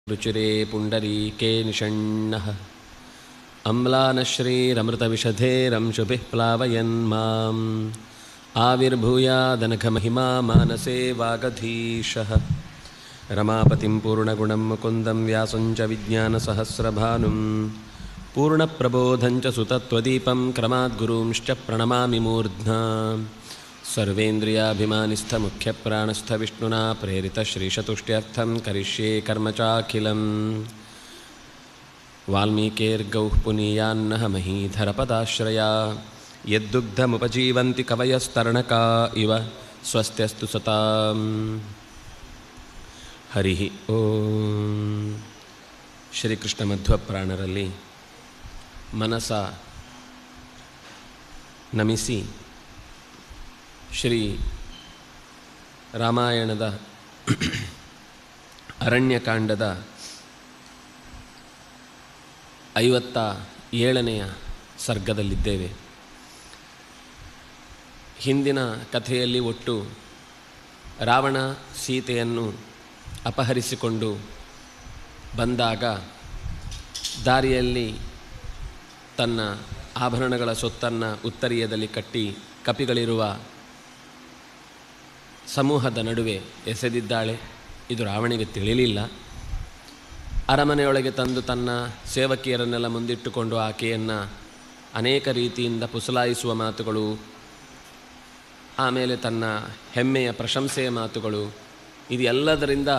रुचिरे पुण्डरीके निषण्णः अम्लानश्रीरमृतविशधेरंशुभिः प्लावयन् माम् आविर्भूयादनघमहिमा मानसे वागधीशः रमापतिं पूर्णगुणं मुकुन्दं व्यासं च विज्ञानसहस्रभानुं पूर्णप्रबोधं च सुतत्वदीपं क्रमाद्गुरूंश्च प्रणमामि मूर्ध्ना सर्वेन्द्रियाभिमानिस्थमुख्यप्राणस्थविष्णुना प्रेरितश्रीशतुष्ट्यर्थं करिष्ये कर्म चाखिलं वाल्मीकेर्गौः पुनीयान्नः महीधरपदाश्रया यद्दुग्धमुपजीवन्ति कवयस्तरणका इव स्वस्त्यस्तु सतां हरिः ಓಂ. ಶ್ರೀಕೃಷ್ಣ ಮಧ್ವಪ್ರಾಣರಲ್ಲಿ ಮನಸ ನಮಿಸಿ ಶ್ರೀ ರಾಮಾಯಣದ ಅರಣ್ಯಕಾಂಡದ 57ನೆಯ ಸರ್ಗದಲ್ಲಿದ್ದೇವೆ. ಹಿಂದಿನ ಕಥೆಯಲ್ಲಿ ಒಟ್ಟು ರಾವಣ ಸೀತೆಯನ್ನು ಅಪಹರಿಸಿಕೊಂಡು ಬಂದಾಗ ದಾರಿಯಲ್ಲಿ ತನ್ನ ಆಭರಣಗಳ ಸೊತ್ತನ್ನು ಉತ್ತರೀಯದಲ್ಲಿ ಕಟ್ಟಿ ಕಪಿಗಳಿರುವ ಸಮೂಹದ ನಡುವೆ ಎಸೆದಿದ್ದಾಳೆ. ಇದು ರಾವಣಿಗೆ ತಿಳಿಲಿಲ್ಲ. ಅರಮನೆಯೊಳಗೆ ತಂದು ತನ್ನ ಸೇವಕಿಯರನ್ನೆಲ್ಲ ಮುಂದಿಟ್ಟುಕೊಂಡು ಆಕೆಯನ್ನು ಅನೇಕ ರೀತಿಯಿಂದ ಪುಸಲಾಯಿಸುವ ಮಾತುಗಳು, ಆಮೇಲೆ ತನ್ನ ಹೆಮ್ಮೆಯ ಪ್ರಶಂಸೆಯ ಮಾತುಗಳು, ಇದು ಎಲ್ಲದರಿಂದ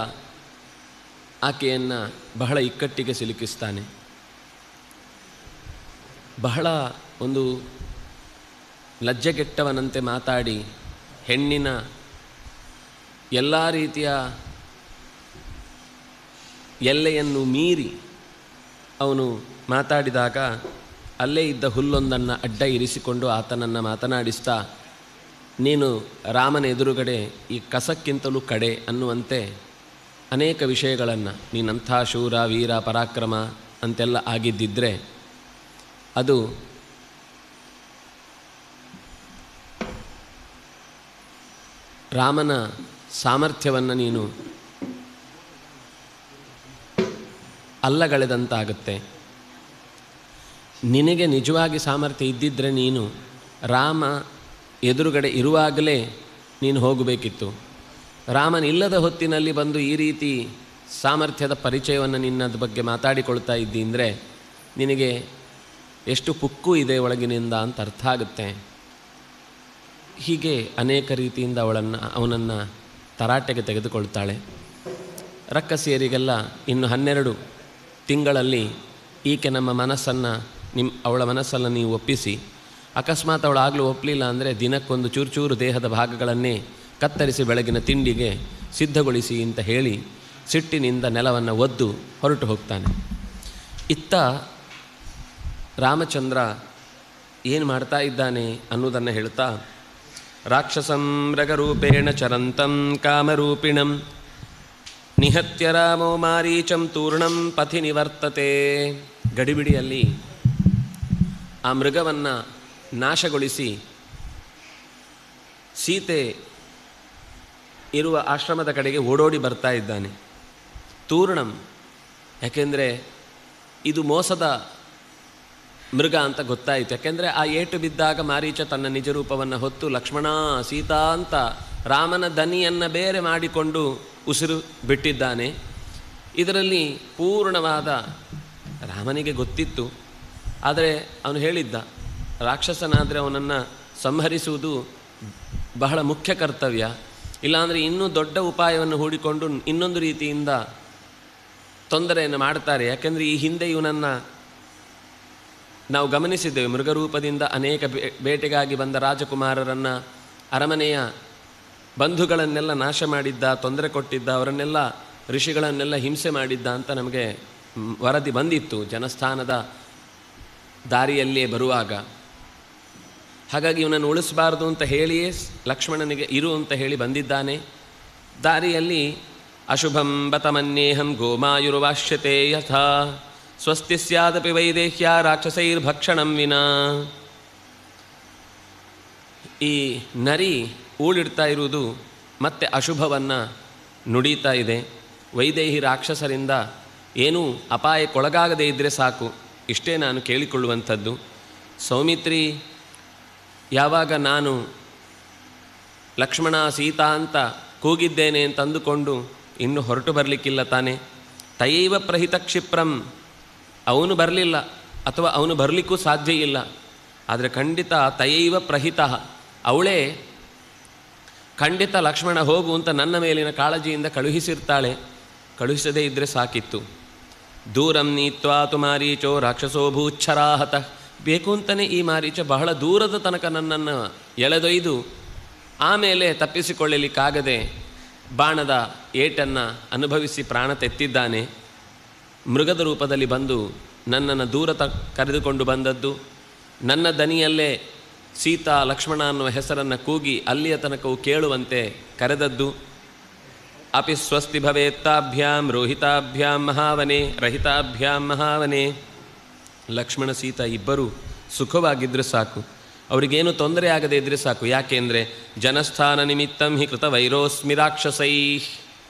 ಆಕೆಯನ್ನು ಬಹಳ ಇಕ್ಕಟ್ಟಿಗೆ ಸಿಲುಕಿಸ್ತಾನೆ. ಬಹಳ ಒಂದು ಲಜ್ಜೆಗೆಟ್ಟವನಂತೆ ಮಾತಾಡಿ ಹೆಣ್ಣಿನ ಎಲ್ಲ ರೀತಿಯ ಎಲ್ಲೆಯನ್ನು ಮೀರಿ ಅವನು ಮಾತಾಡಿದಾಗ ಅಲ್ಲೇ ಇದ್ದ ಹುಲ್ಲೊಂದನ್ನು ಅಡ್ಡ ಇರಿಸಿಕೊಂಡು ಆತನನ್ನು ಮಾತನಾಡಿಸ್ತಾ, ನೀನು ರಾಮನ ಎದುರುಗಡೆ ಈ ಕಸಕ್ಕಿಂತಲೂ ಕಡೆ ಅನ್ನುವಂತೆ ಅನೇಕ ವಿಷಯಗಳನ್ನು, ನೀನಂಥ ಶೂರ ವೀರ ಪರಾಕ್ರಮ ಅಂತೆಲ್ಲ ಆಗಿದ್ದಿದ್ದರೆ ಅದು ರಾಮನ ಸಾಮರ್ಥ್ಯವನ್ನು ನೀನು ಅಲ್ಲಗಳೆದಂತಾಗುತ್ತೆ. ನಿನಗೆ ನಿಜವಾಗಿ ಸಾಮರ್ಥ್ಯ ಇದ್ದಿದ್ದರೆ ನೀನು ರಾಮ ಎದುರುಗಡೆ ಇರುವಾಗಲೇ ನೀನು ಹೋಗಬೇಕಿತ್ತು. ರಾಮನಿಲ್ಲದ ಹೊತ್ತಿನಲ್ಲಿ ಬಂದು ಈ ರೀತಿ ಸಾಮರ್ಥ್ಯದ ಪರಿಚಯವನ್ನು ನಿನ್ನದ ಬಗ್ಗೆ ಮಾತಾಡಿಕೊಳ್ತಾ ಇದ್ದಿ ಅಂದರೆ ನಿನಗೆ ಎಷ್ಟು ಪುಕ್ಕು ಇದೆ ಒಳಗಿನಿಂದ ಅಂತ ಅರ್ಥ ಆಗುತ್ತೆ. ಹೀಗೆ ಅನೇಕ ರೀತಿಯಿಂದ ಅವನನ್ನು ತರಾಟೆಗೆ ತೆಗೆದುಕೊಳ್ತಾಳೆ. ರಕ್ಕಸಿಯರಿಗೆಲ್ಲ ಇನ್ನು 12 ತಿಂಗಳಲ್ಲಿ ಈಕೆ ನಮ್ಮ ಮನಸ್ಸನ್ನು ಅವಳ ಮನಸ್ಸನ್ನು ನೀವು ಒಪ್ಪಿಸಿ, ಅಕಸ್ಮಾತ್ ಅವಳು ಆಗಲೂ ಒಪ್ಪಲಿಲ್ಲ ಅಂದರೆ ದಿನಕ್ಕೊಂದು ಚೂರು ದೇಹದ ಭಾಗಗಳನ್ನೇ ಕತ್ತರಿಸಿ ಬೆಳಗಿನ ತಿಂಡಿಗೆ ಸಿದ್ಧಗೊಳಿಸಿ ಅಂತ ಹೇಳಿ ಸಿಟ್ಟಿನಿಂದ ನೆಲವನ್ನು ಒದ್ದು ಹೊರಟು ಹೋಗ್ತಾನೆ. ಇತ್ತ ರಾಮಚಂದ್ರ ಏನು ಮಾಡ್ತಾ ಇದ್ದಾನೆ ಅನ್ನೋದನ್ನು ಹೇಳ್ತಾ, ರಾಕ್ಷಸಂ ಮೃಗರೂಪೇಣ ಚರಂತಂ ಕಾಮರೂಪಿಣಂ ನಿಹತ್ಯ ರಾಮೋ ಮಾರೀಚಂ ತೂರ್ಣಂ ಪಥಿ ನಿವರ್ತತೆ. ಗಡಿಬಿಡಿಯಲ್ಲಿ ಆ ಮೃಗವನ್ನು ನಾಶಗೊಳಿಸಿ ಸೀತೆ ಇರುವ ಆಶ್ರಮದ ಕಡೆಗೆ ಓಡೋಡಿ ಬರ್ತಾ ಇದ್ದಾನೆ. ತೂರ್ಣಂ, ಯಾಕೆಂದರೆ ಇದು ಮೋಸದ ಮೃಗ ಅಂತ ಗೊತ್ತಾಯಿತು. ಯಾಕೆಂದರೆ ಆ ಏಟು ಬಿದ್ದಾಗ ಮಾರೀಚ ತನ್ನ ನಿಜರೂಪವನ್ನು ಹೊತ್ತು ಲಕ್ಷ್ಮಣ ಸೀತಾ ಅಂತ ರಾಮನ ದನಿಯನ್ನು ಬೇರೆ ಮಾಡಿಕೊಂಡು ಉಸಿರು ಬಿಟ್ಟಿದ್ದಾನೆ. ಇದರಲ್ಲಿ ಪೂರ್ಣವಾದ ರಾಮನಿಗೆ ಗೊತ್ತಿತ್ತು. ಆದರೆ ಅವನು ಹೇಳಿದ್ದ, ರಾಕ್ಷಸನಾದರೆ ಅವನನ್ನು ಸಂಹರಿಸುವುದು ಬಹಳ ಮುಖ್ಯ ಕರ್ತವ್ಯ, ಇಲ್ಲಾಂದರೆ ಇನ್ನೂ ದೊಡ್ಡ ಉಪಾಯವನ್ನು ಹೂಡಿಕೊಂಡು ಇನ್ನೊಂದು ರೀತಿಯಿಂದ ತೊಂದರೆಯನ್ನು ಮಾಡ್ತಾರೆ. ಯಾಕೆಂದರೆ ಈ ಹಿಂದೆ ಇವನನ್ನು ನಾವು ಗಮನಿಸಿದ್ದೇವೆ. ಮೃಗರೂಪದಿಂದ ಅನೇಕ ಬೇಟೆಗಾಗಿ ಬಂದ ರಾಜಕುಮಾರರನ್ನು, ಅರಮನೆಯ ಬಂಧುಗಳನ್ನೆಲ್ಲ ನಾಶ ಮಾಡಿದ್ದ, ತೊಂದರೆ ಕೊಟ್ಟಿದ್ದ, ಅವರನ್ನೆಲ್ಲ ಋಷಿಗಳನ್ನೆಲ್ಲ ಹಿಂಸೆ ಮಾಡಿದ್ದ ಅಂತ ನಮಗೆ ವರದಿ ಬಂದಿತ್ತು ಜನಸ್ಥಾನದ ದಾರಿಯಲ್ಲಿಯೇ ಬರುವಾಗ. ಹಾಗಾಗಿ ಇವನನ್ನು ಉಳಿಸಬಾರ್ದು ಅಂತ ಹೇಳಿಯೇ ಲಕ್ಷ್ಮಣನಿಗೆ ಇರು ಅಂತ ಹೇಳಿ ಬಂದಿದ್ದಾನೆ. ದಾರಿಯಲ್ಲಿ ಅಶುಭಂ ಬತಮನ್ಯೇಹಂ ಗೋಮಾಯುರ್ವಾಶ್ಯತೆ ಯಥಾ ಸ್ವಸ್ತಿ ಸ್ಯಾದಪಿ ವೈದೇಹ್ಯ ರಾಕ್ಷಸೈರ್ಭಕ್ಷಣಂ ವಿನಾ. ಈ ನರಿ ಊಳಿಡ್ತಾ ಇರುವುದು ಮತ್ತೆ ಅಶುಭವನ್ನು ನುಡಿತಾ ಇದೆ. ವೈದೇಹಿ ರಾಕ್ಷಸರಿಂದ ಏನೂ ಅಪಾಯಕ್ಕೊಳಗಾಗದೇ ಇದ್ದರೆ ಸಾಕು, ಇಷ್ಟೇ ನಾನು ಕೇಳಿಕೊಳ್ಳುವಂಥದ್ದು. ಸೌಮಿತ್ರಿ ಯಾವಾಗ ನಾನು ಲಕ್ಷ್ಮಣ ಸೀತಾ ಅಂತ ಕೂಗಿದ್ದೇನೆ ಅಂತ ಅಂದುಕೊಂಡು ಇನ್ನೂ ಹೊರಟು ಬರಲಿಕ್ಕಿಲ್ಲ ತಾನೆ. ತಯೈವ ಪ್ರಹಿತ ಕ್ಷಿಪ್ರಂ, ಅವನು ಬರಲಿಲ್ಲ ಅಥವಾ ಅವನು ಬರಲಿಕ್ಕೂ ಸಾಧ್ಯ ಇಲ್ಲ. ಆದರೆ ಖಂಡಿತ ತಯೈವ ಪ್ರಹಿತ, ಅವಳೇ ಖಂಡಿತ ಲಕ್ಷ್ಮಣ ಹೋಗು ಅಂತ ನನ್ನ ಮೇಲಿನ ಕಾಳಜಿಯಿಂದ ಕಳುಹಿಸಿರ್ತಾಳೆ. ಕಳುಹಿಸದೇ ಇದ್ದರೆ ಸಾಕಿತ್ತು. ದೂರಂ ನೀತ್ವಾ ತು ಮಾರೀಚೋ ರಾಕ್ಷಸೋ ಭೂಚ್ಛರಾಹತ, ಬೇಕು ಅಂತಲೇ ಈ ಮಾರೀಚ ಬಹಳ ದೂರದ ತನಕ ನನ್ನನ್ನು ಎಳೆದೊಯ್ದು ಆಮೇಲೆ ತಪ್ಪಿಸಿಕೊಳ್ಳಲಿಕ್ಕಾಗದೆ ಬಾಣದ ಏಟನ್ನು ಅನುಭವಿಸಿ ಪ್ರಾಣ ತೆತ್ತಿದ್ದಾನೆ. ಮೃಗದ ರೂಪದಲ್ಲಿ ಬಂದು ನನ್ನನ್ನು ದೂರ ಕರೆದುಕೊಂಡು ಬಂದದ್ದು, ನನ್ನ ದನಿಯಲ್ಲೇ ಸೀತಾ ಲಕ್ಷ್ಮಣ ಅನ್ನುವ ಹೆಸರನ್ನು ಕೂಗಿ ಅಲ್ಲಿಯ ತನಕವು ಕೇಳುವಂತೆ ಕರೆದದ್ದು. ಅಪಿ ಸ್ವಸ್ತಿ ಭವೇತ್ತಾಭ್ಯಾಂ ರೋಹಿತಾಭ್ಯಾಂ ಮಹಾವನೆ ರಹಿತಾಭ್ಯಾಂ ಮಹಾವನೆ. ಲಕ್ಷ್ಮಣ ಸೀತಾ ಇಬ್ಬರೂ ಸುಖವಾಗಿದ್ದರೆ ಸಾಕು, ಅವರಿಗೇನು ತೊಂದರೆ ಆಗದೇ ಇದ್ದರೆ ಸಾಕು. ಯಾಕೆಂದರೆ ಜನಸ್ಥಾನ ನಿಮಿತ್ತಂ ಹಿ ಕೃತ ವೈರೋಸ್ಮಿ ರಾಕ್ಷಸೈ,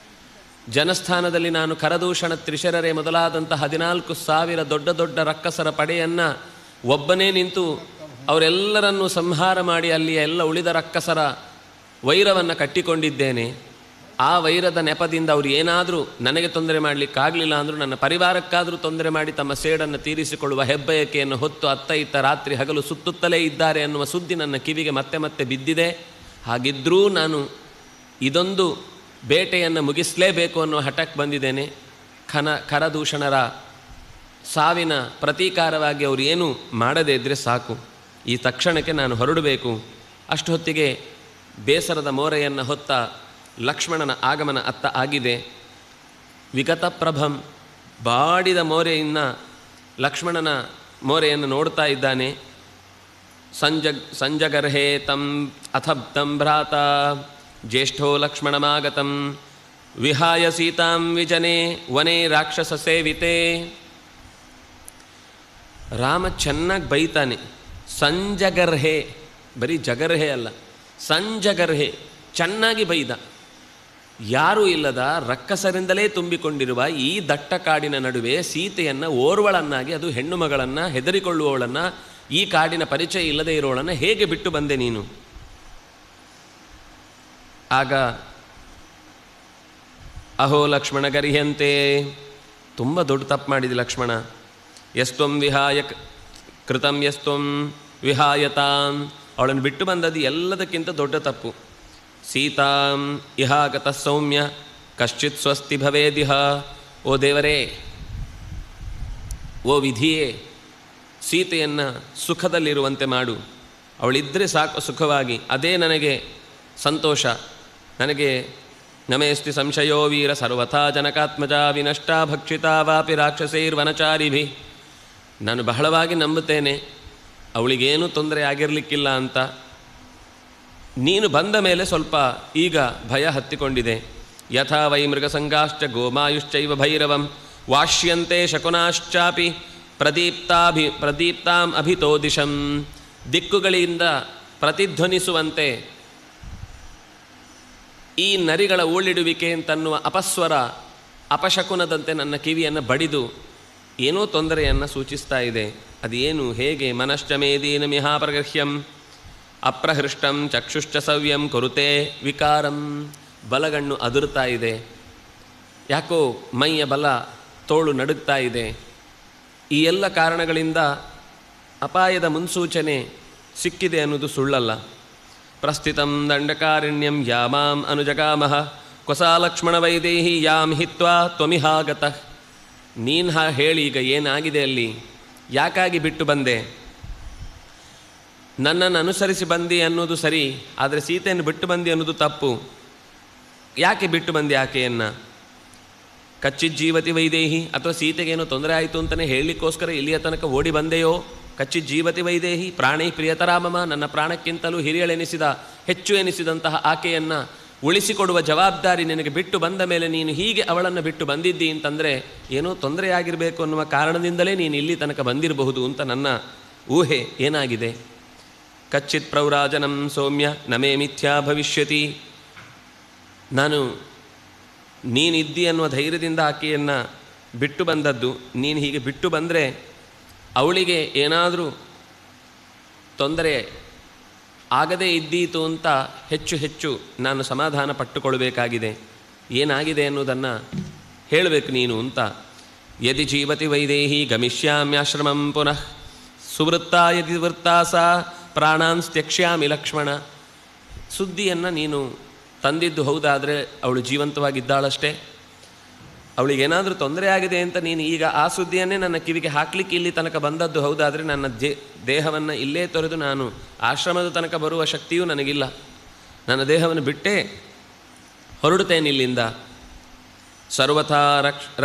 ಜನಸ್ಥಾನದಲ್ಲಿ ನಾನು ಕರದೂಷಣ ತ್ರಿಶರರೆ ಮೊದಲಾದಂಥ 14,000 ದೊಡ್ಡ ದೊಡ್ಡ ರಕ್ಕಸರ ಪಡೆಯನ್ನು ಒಬ್ಬನೇ ನಿಂತು ಅವರೆಲ್ಲರನ್ನೂ ಸಂಹಾರ ಮಾಡಿ ಅಲ್ಲಿಯ ಎಲ್ಲ ಉಳಿದ ರಕ್ಕಸರ ವೈರವನ್ನು ಕಟ್ಟಿಕೊಂಡಿದ್ದೇನೆ. ಆ ವೈರದ ನೆಪದಿಂದ ಅವರು ಏನಾದರೂ ನನಗೆ ತೊಂದರೆ ಮಾಡಲಿಕ್ಕಾಗಲಿಲ್ಲ ಅಂದರೂ ನನ್ನ ಪರಿವಾರಕ್ಕಾದರೂ ತೊಂದರೆ ಮಾಡಿ ತಮ್ಮ ಸೇಡನ್ನು ತೀರಿಸಿಕೊಳ್ಳುವ ಹೆಬ್ಬಯಕೆಯನ್ನು ಹೊತ್ತು ಅತ್ತ ಇತ್ತ ರಾತ್ರಿ ಹಗಲು ಸುತ್ತುತ್ತಲೇ ಇದ್ದಾರೆ ಅನ್ನುವ ಸುದ್ದಿ ನನ್ನ ಕಿವಿಗೆ ಮತ್ತೆ ಮತ್ತೆ ಬಿದ್ದಿದೆ. ಹಾಗಿದ್ದರೂ ನಾನು ಇದೊಂದು ಬೇಟೆಯನ್ನು ಮುಗಿಸಲೇಬೇಕು ಅನ್ನೋ ಹಠಕ್ಕೆ ಬಂದಿದ್ದೇನೆ. ಕರದೂಷಣರ ಸಾವಿನ ಪ್ರತೀಕಾರವಾಗಿ ಅವರು ಏನೂ ಮಾಡದೇ ಇದ್ದರೆ ಸಾಕು, ಈ ತಕ್ಷಣಕ್ಕೆ ನಾನು ಹೊರಡಬೇಕು. ಅಷ್ಟು ಹೊತ್ತಿಗೆ ಬೇಸರದ ಮೋರೆಯನ್ನು ಹೊತ್ತ ಲಕ್ಷ್ಮಣನ ಆಗಮನ ಅತ್ತ ಆಗಿದೆ. ವಿಗತ ಪ್ರಭಂ, ಬಾಡಿದ ಮೋರೆಯನ್ನು ಲಕ್ಷ್ಮಣನ ಮೋರೆಯನ್ನು ನೋಡ್ತಾ ಇದ್ದಾನೆ. ಸಂಜಗರ್ಹೇ ತಂ ಅಥಬ್ಧಂ ಭ್ರಾತ ಜ್ಯೇಷ್ಠೋ ಲಕ್ಷ್ಮಣಮಾಗತಂ ವಿಹಾಯ ಸೀತಾಂ ವಿಜನೆ ವನೆ ರಾಕ್ಷಸ ಸೇವಿತೆ. ರಾಮ ಚೆನ್ನಾಗಿ ಬೈತಾನೆ. ಸಂಜಗರ್ಹೆ, ಬರೀ ಜಗರ್ಹೆ ಅಲ್ಲ, ಸಂಜಗರ್ಹೆ, ಚೆನ್ನಾಗಿ ಬೈದ. ಯಾರೂ ಇಲ್ಲದ ರಕ್ಕಸರಿಂದಲೇ ತುಂಬಿಕೊಂಡಿರುವ ಈ ದಟ್ಟ ಕಾಡಿನ ನಡುವೆ ಸೀತೆಯನ್ನು ಓರ್ವಳನ್ನಾಗಿ, ಅದು ಹೆಣ್ಣು ಮಗಳನ್ನು, ಹೆದರಿಕೊಳ್ಳುವವಳನ್ನು, ಈ ಕಾಡಿನ ಪರಿಚಯ ಇಲ್ಲದೇ ಇರೋಳನ್ನು ಹೇಗೆ ಬಿಟ್ಟು ಬಂದೆ ನೀನು? ಆಗ ಅಹೋ ಲಕ್ಷ್ಮಣ ಗರಿಹಂತೆ, ತುಂಬ ದೊಡ್ಡ ತಪ್ಪು ಮಾಡಿದೆ ಲಕ್ಷ್ಮಣ. ಯಸ್ತ್ವಂ ವಿಹಾಯ ಕೃತಂ ಯಸ್ತ್ವಂ ವಿಹಾಯತಾಂ, ಅವಳನ್ನು ಬಿಟ್ಟು ಬಂದದ್ದು ಎಲ್ಲದಕ್ಕಿಂತ ದೊಡ್ಡ ತಪ್ಪು. ಸೀತಾಂ ಇಹಾಗತ ಸೌಮ್ಯ ಕಶ್ಚಿತ್ ಸ್ವಸ್ತಿ ಭವೇದಿಹ. ಓ ದೇವರೇ, ಓ ವಿಧಿಯೇ, ಸೀತೆಯನ್ನು ಸುಖದಲ್ಲಿರುವಂತೆ ಮಾಡು. ಅವಳಿದ್ದರೆ ಸಾಕು ಸುಖವಾಗಿ, ಅದೇ ನನಗೆ ಸಂತೋಷ. ನನಗೆ ನಮೇಸ್ತಿ ಸಂಶಯೋ ವೀರ ಸರ್ವಥಾ ಜನಕಾತ್ಮಜ ವಿನಷ್ಟಾ ಭಕ್ಷಿತಾ ವಾಪಿ ರಾಕ್ಷಸೈರ್ವನಚಾರಿಭಿ. ನಾನು ಬಹಳವಾಗಿ ನಂಬುತ್ತೇನೆ ಅವಳಿಗೇನೂ ತೊಂದರೆ ಆಗಿರಲಿಕ್ಕಿಲ್ಲ ಅಂತ. ನೀನು ಬಂದ ಮೇಲೆ ಸ್ವಲ್ಪ ಈಗ ಭಯ ಹತ್ತಿಕೊಂಡಿದೆ. ಯಥಾ ವೈ ಮೃಗಸಂಗಾಶ್ಚ ಗೋಮಾಯುಶ್ಚೈವ ಭೈರವಂ ವಾಶ್ಯಂತೆ ಶಕುನಾಶ್ಚಾಪಿ ಪ್ರದೀಪ್ತಾಂ ಅಭಿತೋ ದಿಶಂ. ದಿಕ್ಕುಗಳಿಂದ ಪ್ರತಿಧ್ವನಿಸುವಂತೆ ಈ ನರಿಗಳ ಊಳಿಡುವಿಕೆ ಅಂತನ್ನುವ ಅಪಸ್ವರ ಅಪಶಕುನದಂತೆ ನನ್ನ ಕಿವಿಯನ್ನು ಬಡಿದು ಏನೋ ತೊಂದರೆಯನ್ನು ಸೂಚಿಸ್ತಾ ಇದೆ. ಅದೇನು, ಹೇಗೆ? ಮನಶ್ಚಮೇದೀನ ಮಿಹಾಪ್ರಗಹ್ಯಂ ಅಪ್ರಹೃಷ್ಟಂ ಚಕ್ಷುಶ್ಚ ಸವ್ಯಂ ಕುರುತೆ ವಿಕಾರಂ. ಬಲಗಣ್ಣು ಅದುರ್ತಾ ಇದೆ, ಯಾಕೋ ಮೈಯ ಬಲ ತೋಳು ನಡುಗ್ತಾ ಇದೆ. ಈ ಎಲ್ಲ ಕಾರಣಗಳಿಂದ ಅಪಾಯದ ಮುನ್ಸೂಚನೆ ಸಿಕ್ಕಿದೆ ಅನ್ನೋದು ಸುಳ್ಳಲ್ಲ. ಪ್ರಸ್ಥಿತಂ ದಂಡಕಾರಣ್ಯಂ ಯಾಮಾಂ ಅನುಜಗಾಮಹ ಕೊಸಾ ಲಕ್ಷ್ಮಣ ವೈದೇಹಿ ಯಾಂ ಹಿತ್ವಾ ತ್ವಮಿಹಾಗತಃ. ನೀನು ಹೇಳಿ ಈಗ ಏನಾಗಿದೆ ಅಲ್ಲಿ? ಯಾಕಾಗಿ ಬಿಟ್ಟು ಬಂದೆ? ನನ್ನನ್ನು ಅನುಸರಿಸಿ ಬಂದಿ ಅನ್ನೋದು ಸರಿ, ಆದರೆ ಸೀತೆಯನ್ನು ಬಿಟ್ಟು ಬಂದಿ ಅನ್ನೋದು ತಪ್ಪು. ಯಾಕೆ ಬಿಟ್ಟು ಬಂದಿ ಆಕೆಯನ್ನು? ಕಚ್ಚಿಜ್ಜೀವತಿ ವೈದೇಹಿ, ಅಥವಾ ಸೀತೆಗೇನೋ ತೊಂದರೆ ಆಯಿತು ಅಂತಲೇ ಹೇಳಲಿಕ್ಕೋಸ್ಕರ ಇಲ್ಲಿಯ ತನಕ ಓಡಿ ಬಂದೆಯೋ? ಕಚ್ಚಿಜ್ಜೀವತಿ ವೈದೇಹಿ ಪ್ರಾಣೈ ಪ್ರಿಯತರಾಮಮ, ನನ್ನ ಪ್ರಾಣಕ್ಕಿಂತಲೂ ಹಿರಿಯಳೆನಿಸಿದ, ಹೆಚ್ಚು ಎನಿಸಿದಂತಹ ಆಕೆಯನ್ನು ಉಳಿಸಿಕೊಡುವ ಜವಾಬ್ದಾರಿ ನಿನಗೆ ಬಿಟ್ಟು ಬಂದ ಮೇಲೆ ನೀನು ಹೀಗೆ ಅವಳನ್ನು ಬಿಟ್ಟು ಬಂದಿದ್ದಿ ಅಂತಂದರೆ ಏನೋ ತೊಂದರೆಯಾಗಿರಬೇಕು ಅನ್ನುವ ಕಾರಣದಿಂದಲೇ ನೀನು ಇಲ್ಲಿ ತನಕ ಬಂದಿರಬಹುದು ಅಂತ ನನ್ನ ಊಹೆ. ಏನಾಗಿದೆ? ಕಚ್ಚಿತ್ ಪ್ರೌರಾಜನಂ ಸೌಮ್ಯ ನಮೇ ಮಿಥ್ಯಾ ಭವಿಷ್ಯತಿ. ನಾನು ನೀನಿದ್ದಿ ಅನ್ನುವ ಧೈರ್ಯದಿಂದ ಆಕೆಯನ್ನು ಬಿಟ್ಟು ಬಂದದ್ದು. ನೀನು ಹೀಗೆ ಬಿಟ್ಟು ಬಂದರೆ ಅವಳಿಗೆ ಏನಾದರೂ ತೊಂದರೆ ಆಗದೇ ಇದ್ದೀತು ಅಂತ ಹೆಚ್ಚು ಹೆಚ್ಚು ನಾನು ಸಮಾಧಾನ ಪಟ್ಟುಕೊಳ್ಬೇಕಾಗಿದೆ. ಏನಾಗಿದೆ ಅನ್ನೋದನ್ನು ಹೇಳಬೇಕು ನೀನು ಅಂತ. ಯದಿ ಜೀವತಿ ವೈದೇಹಿ ಗಮಿಷ್ಯಾಮ್ಯಾಶ್ರಮಂ ಪುನಃ ಸುವೃತ್ತ ಯದಿ ವೃತ್ತಾ ಸಾ ಪ್ರಾಣಾನ್ ತ್ಯಕ್ಷ್ಯಾಮಿ ಲಕ್ಷ್ಮಣ. ಸುದ್ದಿಯನ್ನು ನೀನು ತಂದಿದ್ದು ಹೌದಾದರೆ ಅವಳು ಜೀವಂತವಾಗಿದ್ದಾಳಷ್ಟೇ. ಅವಳಿಗೇನಾದರೂ ತೊಂದರೆ ಆಗಿದೆ ಅಂತ ನೀನು ಈಗ ಆ ಸುದ್ದಿಯನ್ನೇ ನನ್ನ ಕಿವಿಗೆ ಹಾಕಲಿಕ್ಕೆ ಇಲ್ಲಿ ತನಕ ಬಂದದ್ದು ಹೌದಾದರೆ ನನ್ನ ದೇಹವನ್ನು ಇಲ್ಲೇ ತೊರೆದು ನಾನು ಆಶ್ರಮದ ತನಕ ಬರುವ ಶಕ್ತಿಯೂ ನನಗಿಲ್ಲ. ನನ್ನ ದೇಹವನ್ನು ಬಿಟ್ಟೇ ಹೊರಡುತ್ತೇನೆ ಇಲ್ಲಿಂದ. ಸರ್ವಥಾ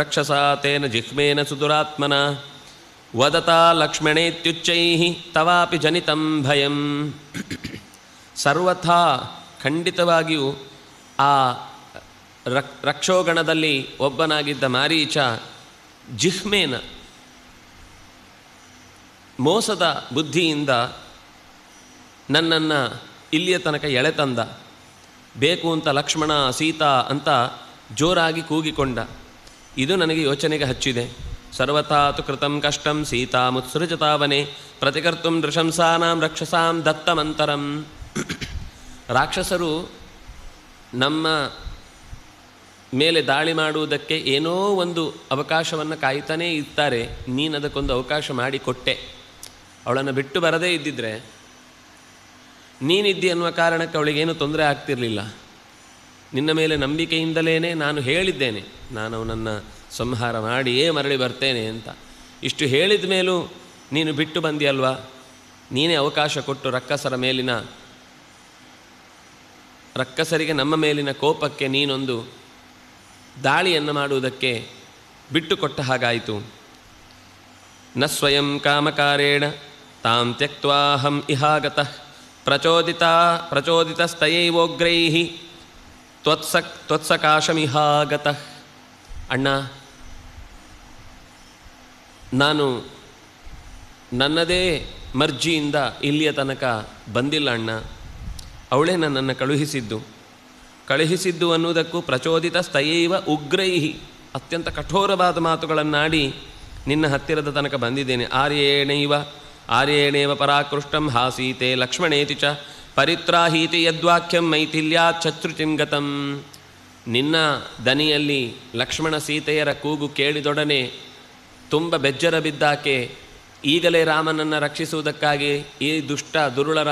ರಕ್ಷಸಾ ತೇನ ಜಿಹ್ಮೇನ ಸುದುರಾತ್ಮನ ವದತಾ ಲಕ್ಷ್ಮಣೇತ್ಯುಚ್ಚೈಃ ತವಾಪಿ ಜನಿತಂ ಭಯಂ. ಸರ್ವಥಾ ಖಂಡಿತವಾಗಿಯೂ ಆ ರಕ್ಷೋಗಣದಲ್ಲಿ ಒಬ್ಬನಾಗಿದ್ದ ಮಾರೀಚ ಜಿಹ್ಮೇನ ಮೋಸದ ಬುದ್ಧಿಯಿಂದ ನನ್ನನ್ನು ಇಲ್ಲಿಯ ತನಕ ಎಳೆತಂದ. ಬೇಕು ಅಂತ ಲಕ್ಷ್ಮಣ ಸೀತಾ ಅಂತ ಜೋರಾಗಿ ಕೂಗಿಕೊಂಡ. ಇದು ನನಗೆ ಯೋಚನೆಗೆ ಹಚ್ಚಿದೆ. ಸರ್ವಥಾತು ಕೃತಂ ಕಷ್ಟಂ ಸೀತಾ ಮುತ್ಸೃಜತಾವನೆ ಪ್ರತಿಕರ್ತುಂ ನೃಶಂಸಾನಾಂ ರಕ್ಷಸಾಂ ದತ್ತಮಂತರಂ. ರಾಕ್ಷಸರು ನಮ್ಮ ಮೇಲೆ ದಾಳಿ ಮಾಡುವುದಕ್ಕೆ ಏನೋ ಒಂದು ಅವಕಾಶವನ್ನು ಕಾಯ್ತಾನೇ ಇರ್ತಾರೆ. ನೀನು ಅದಕ್ಕೊಂದು ಅವಕಾಶ ಮಾಡಿಕೊಟ್ಟೆ. ಅವಳನ್ನು ಬಿಟ್ಟು ಬರದೇ ಇದ್ದಿದ್ದರೆ ನೀನಿದ್ದಿ ಅನ್ನುವ ಕಾರಣಕ್ಕೆ ಅವಳಿಗೇನು ತೊಂದರೆ ಆಗ್ತಿರಲಿಲ್ಲ. ನಿನ್ನ ಮೇಲೆ ನಂಬಿಕೆಯಿಂದಲೇ ನಾನು ಹೇಳಿದ್ದೇನೆ, ನಾನು ಅವನನ್ನು ಸಂಹಾರ ಮಾಡಿಯೇ ಮರಳಿ ಬರ್ತೇನೆ ಅಂತ. ಇಷ್ಟು ಹೇಳಿದ ಮೇಲೂ ನೀನು ಬಿಟ್ಟು ಬಂದಿಯಲ್ವಾ? ನೀನೇ ಅವಕಾಶ ಕೊಟ್ಟು ರಕ್ಕಸರಿಗೆ ನಮ್ಮ ಮೇಲಿನ ಕೋಪಕ್ಕೆ ನೀನೊಂದು ದಾಳಿಯನ್ನು ಮಾಡುವುದಕ್ಕೆ ಬಿಟ್ಟುಕೊಟ್ಟ ಹಾಗಾಯಿತು. ನ ಸ್ವಯಂ ಕಾಮಕಾರೇಣ ತಾಂ ತ್ಯಕ್ತ್ವಾಹಂ ಇಹಾಗತಃ ಪ್ರಚೋದಿತಸ್ತಯೈವೋಗ್ರೈಃ ತ್ವತ್ಸಕಾಶಮಿಹಾಗತಃ. ಅಣ್ಣ, ನಾನು ನನ್ನದೇ ಮರ್ಜಿಯಿಂದ ಇಲ್ಲಿಯ ತನಕ ಬಂದಿಲ್ಲ ಅಣ್ಣ. ಅವಳೇ ನನ್ನನ್ನು ಕಳುಹಿಸಿದ್ದು ಅನ್ನುವುದಕ್ಕೂ ಪ್ರಚೋದಿತ ಸ್ತಯೈವ ಉಗ್ರೈಹಿ, ಅತ್ಯಂತ ಕಠೋರವಾದ ಮಾತುಗಳನ್ನಾಡಿ ನಿನ್ನ ಹತ್ತಿರದ ತನಕ ಬಂದಿದ್ದೇನೆ. ಆರ್ಯೇಣೇವ ಪರಾಕೃಷ್ಟಂ ಹಾಸೀತೆ ಲಕ್ಷ್ಮಣೇತಿ ಚ ಪರಿತ್ರಾಹೀತಿ ಯದ್ವಾಕ್ಯಂ ಮೈಥಿಲ್ಯಾತ್ ಶತ್ರುಚಿಂ ಗತಂ. ನಿನ್ನ ದನಿಯಲ್ಲಿ ಲಕ್ಷ್ಮಣ ಸೀತೆಯರ ಕೂಗು ಕೇಳಿದೊಡನೆ ತುಂಬ ಬೆಜ್ಜರ ಬಿದ್ದಾಕೆ ಈಗಲೇ ರಾಮನನ್ನು ರಕ್ಷಿಸುವುದಕ್ಕಾಗಿ ಈ ದುಷ್ಟ ದುರುಳರ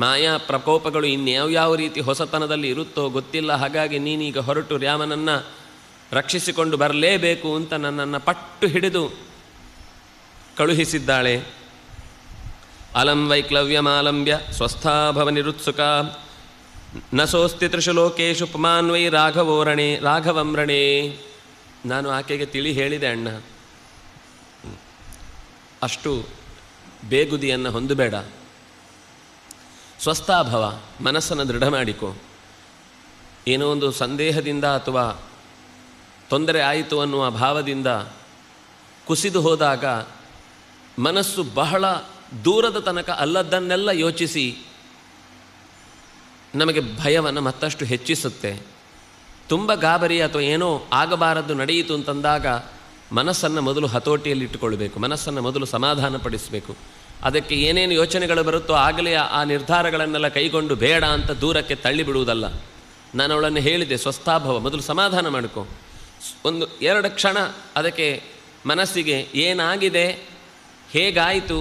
ಮಾಯಾ ಪ್ರಕೋಪಗಳು ಇನ್ಯಾವ್ಯಾವ ರೀತಿ ಹೊಸತನದಲ್ಲಿ ಇರುತ್ತೋ ಗೊತ್ತಿಲ್ಲ, ಹಾಗಾಗಿ ನೀನೀಗ ಹೊರಟು ರಾಮನನ್ನು ರಕ್ಷಿಸಿಕೊಂಡು ಬರಲೇಬೇಕು ಅಂತ ನನ್ನನ್ನು ಪಟ್ಟು ಹಿಡಿದು ಕಳುಹಿಸಿದ್ದಾಳೆ. ಅಲಂ ವೈಕ್ಲವ್ಯಮಾಲಂಬ್ಯ ಸ್ವಸ್ಥಾಭವ ನಿರುತ್ಸುಕ ನಸೋಸ್ತಿ ತ್ರಿಷು ಲೋಕೇಶು ಪುಮಾನ್ವೈ ರಾಘವಂ ರಣೇ. ನಾನು ಆಕೆಗೆ ತಿಳಿ ಹೇಳಿದೆ, ಅಣ್ಣ, ಅಷ್ಟು ಬೇಗುದಿಯನ್ನು ಹೊಂದಬೇಡ. ಸ್ವಸ್ಥಾಭವ, ಮನಸ್ಸನ್ನು ದೃಢ ಮಾಡಿಕೊ. ಏನೋ ಒಂದು ಸಂದೇಹದಿಂದ ಅಥವಾ ತೊಂದರೆ ಆಯಿತು ಅನ್ನುವ ಭಾವದಿಂದ ಕುಸಿದು ಹೋದಾಗ ಮನಸ್ಸು ಬಹಳ ದೂರದ ತನಕ ಅಲ್ಲದ್ದನ್ನೆಲ್ಲ ಯೋಚಿಸಿ ನಮಗೆ ಭಯವನ್ನು ಮತ್ತಷ್ಟು ಹೆಚ್ಚಿಸುತ್ತೆ. ತುಂಬ ಗಾಬರಿ ಅಥವಾ ಏನೋ ಆಗಬಾರದು ನಡೆಯಿತು ಅಂತಂದಾಗ ಮನಸ್ಸನ್ನು ಮೊದಲು ಹತೋಟಿಯಲ್ಲಿಟ್ಟುಕೊಳ್ಬೇಕು, ಮನಸ್ಸನ್ನು ಮೊದಲು ಸಮಾಧಾನಪಡಿಸಬೇಕು. ಅದಕ್ಕೆ ಏನೇನು ಯೋಚನೆಗಳು ಬರುತ್ತೋ ಆಗಲೇ ಆ ನಿರ್ಧಾರಗಳನ್ನೆಲ್ಲ ಕೈಗೊಂಡು ಬೇಡ ಅಂತ ದೂರಕ್ಕೆ ತಳ್ಳಿಬಿಡುವುದಲ್ಲ. ನಾನು ಅವಳನ್ನು ಹೇಳಿದೆ, ಸ್ವಸ್ಥಾಭವ, ಮೊದಲು ಸಮಾಧಾನ ಮಾಡಿಕೊ. ಒಂದು 2 ಕ್ಷಣ ಅದಕ್ಕೆ ಮನಸ್ಸಿಗೆ ಏನಾಗಿದೆ, ಹೇಗಾಯಿತು,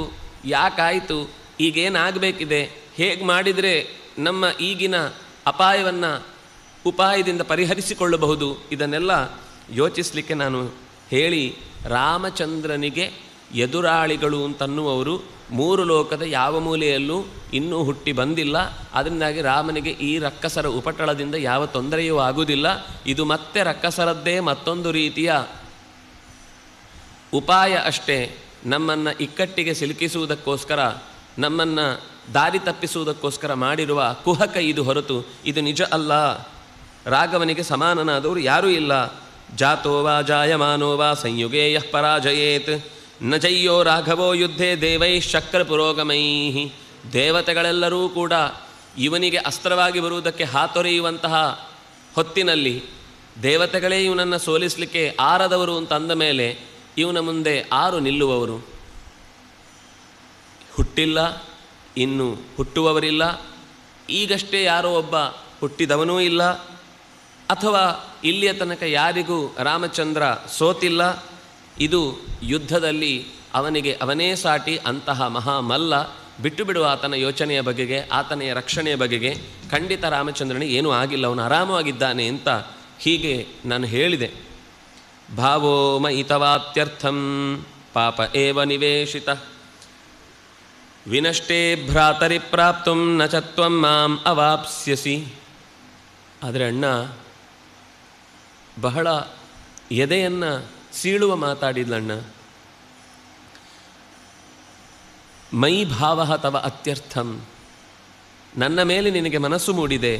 ಯಾಕಾಯಿತು, ಈಗೇನಾಗಬೇಕಿದೆ, ಹೇಗೆ ಮಾಡಿದರೆ ನಮ್ಮ ಈಗಿನ ಉಪಾಯದಿಂದ ಪರಿಹರಿಸಿಕೊಳ್ಳಬಹುದು, ಇದನ್ನೆಲ್ಲ ಯೋಚಿಸಲಿಕ್ಕೆ ನಾನು ಹೇಳಿ, ರಾಮಚಂದ್ರನಿಗೆ ಎದುರಾಳಿಗಳು ಅಂತನ್ನುವರು 3 ಲೋಕದ ಯಾವ ಮೂಲೆಯಲ್ಲೂ ಇನ್ನೂ ಹುಟ್ಟಿ ಬಂದಿಲ್ಲ. ಅದರಿಂದಾಗಿ ರಾಮನಿಗೆ ಈ ರಕ್ಕಸರ ಉಪಟಳದಿಂದ ಯಾವ ತೊಂದರೆಯೂ ಆಗುವುದಿಲ್ಲ. ಇದು ಮತ್ತೆ ರಕ್ಕಸರದ್ದೇ ಮತ್ತೊಂದು ರೀತಿಯ ಉಪಾಯ ಅಷ್ಟೇ. ನಮ್ಮನ್ನು ಇಕ್ಕಟ್ಟಿಗೆ ಸಿಲುಕಿಸುವುದಕ್ಕೋಸ್ಕರ, ನಮ್ಮನ್ನು ದಾರಿ ತಪ್ಪಿಸುವುದಕ್ಕೋಸ್ಕರ ಮಾಡಿರುವ ಕುಹಕ ಇದು ಹೊರತು ಇದು ನಿಜ ಅಲ್ಲ. ರಾಘವನಿಗೆ ಸಮಾನನಾದವರು ಯಾರೂ ಇಲ್ಲ. ಜಾತೋ ವಾ ಜಾಯಮಾನೋ ವಾ ಸಂಯುಗೇ ಯಃ ಪರಾಜಯೇತ್ ನ ಜಯ್ಯೋ ರಾಘವೋ ಯುದ್ಧೇ ದೇವೈ ಶಕ್ರ ಪುರೋಗಮೈ. ದೇವತೆಗಳೆಲ್ಲರೂ ಕೂಡ ಇವನಿಗೆ ಅಸ್ತ್ರವಾಗಿ ಬರುವುದಕ್ಕೆ ಹಾತೊರೆಯುವಂತಹ ಹೊತ್ತಿನಲ್ಲಿ ದೇವತೆಗಳೇ ಇವನನ್ನು ಸೋಲಿಸಲಿಕ್ಕೆ ಆರದವರು ಅಂತ ಅಂದ ಮೇಲೆ ಇವನ ಮುಂದೆ ಆರು ನಿಲ್ಲುವವರು? ಹುಟ್ಟಿಲ್ಲ, ಇನ್ನು ಹುಟ್ಟುವವರಿಲ್ಲ, ಈಗಷ್ಟೇ ಯಾರೋ ಒಬ್ಬ ಹುಟ್ಟಿದವನೂ ಇಲ್ಲ, ಅಥವಾ ಇಲ್ಲಿಯ ತನಕ ಯಾರಿಗೂ ರಾಮಚಂದ್ರ ಸೋತಿಲ್ಲ. ಇದು ಯುದ್ಧದಲ್ಲಿ ಅವನಿಗೆ ಅವನೇ ಸಾಟಿ. ಅಂತಹ ಮಹಾಮಲ್ಲ. ಬಿಟ್ಟು ಬಿಡುವ ಆತನ ಯೋಚನೆಯ ಬಗೆಗೆ, ಆತನೆಯ ರಕ್ಷಣೆಯ ಬಗೆಗೆ. ಖಂಡಿತ ರಾಮಚಂದ್ರನಿಗೆ ಏನೂ ಆಗಿಲ್ಲ, ಅವನು ಆರಾಮವಾಗಿದ್ದಾನೆ ಅಂತ ಹೀಗೆ ನಾನು ಹೇಳಿದೆ. ಭಾವೋ ಮಯಿತವಾತ್ಯರ್ಥಂ ಪಾಪ ಏವ ನಿವೇಶಿತ ವಿನಷ್ಟೇ ಭ್ರಾತರಿ ಪ್ರಾಪ್ತುಂ ನ ಚ ತ್ವಂ ಮಾಂ ಅವಾಪ್ಸ್ಯಸಿ. ಆದರೆ ಅಣ್ಣ ಬಹಳ ಎದೆಯನ್ನು ಸೀಳುವ ಮಾತಾಡಿದ್ಲಣ್ಣ. ಮೈ ಭಾವ ತವ ಅತ್ಯರ್ಥಂ, ನನ್ನ ಮೇಲೆ ನಿನಗೆ ಮನಸ್ಸು ಮೂಡಿದೆ.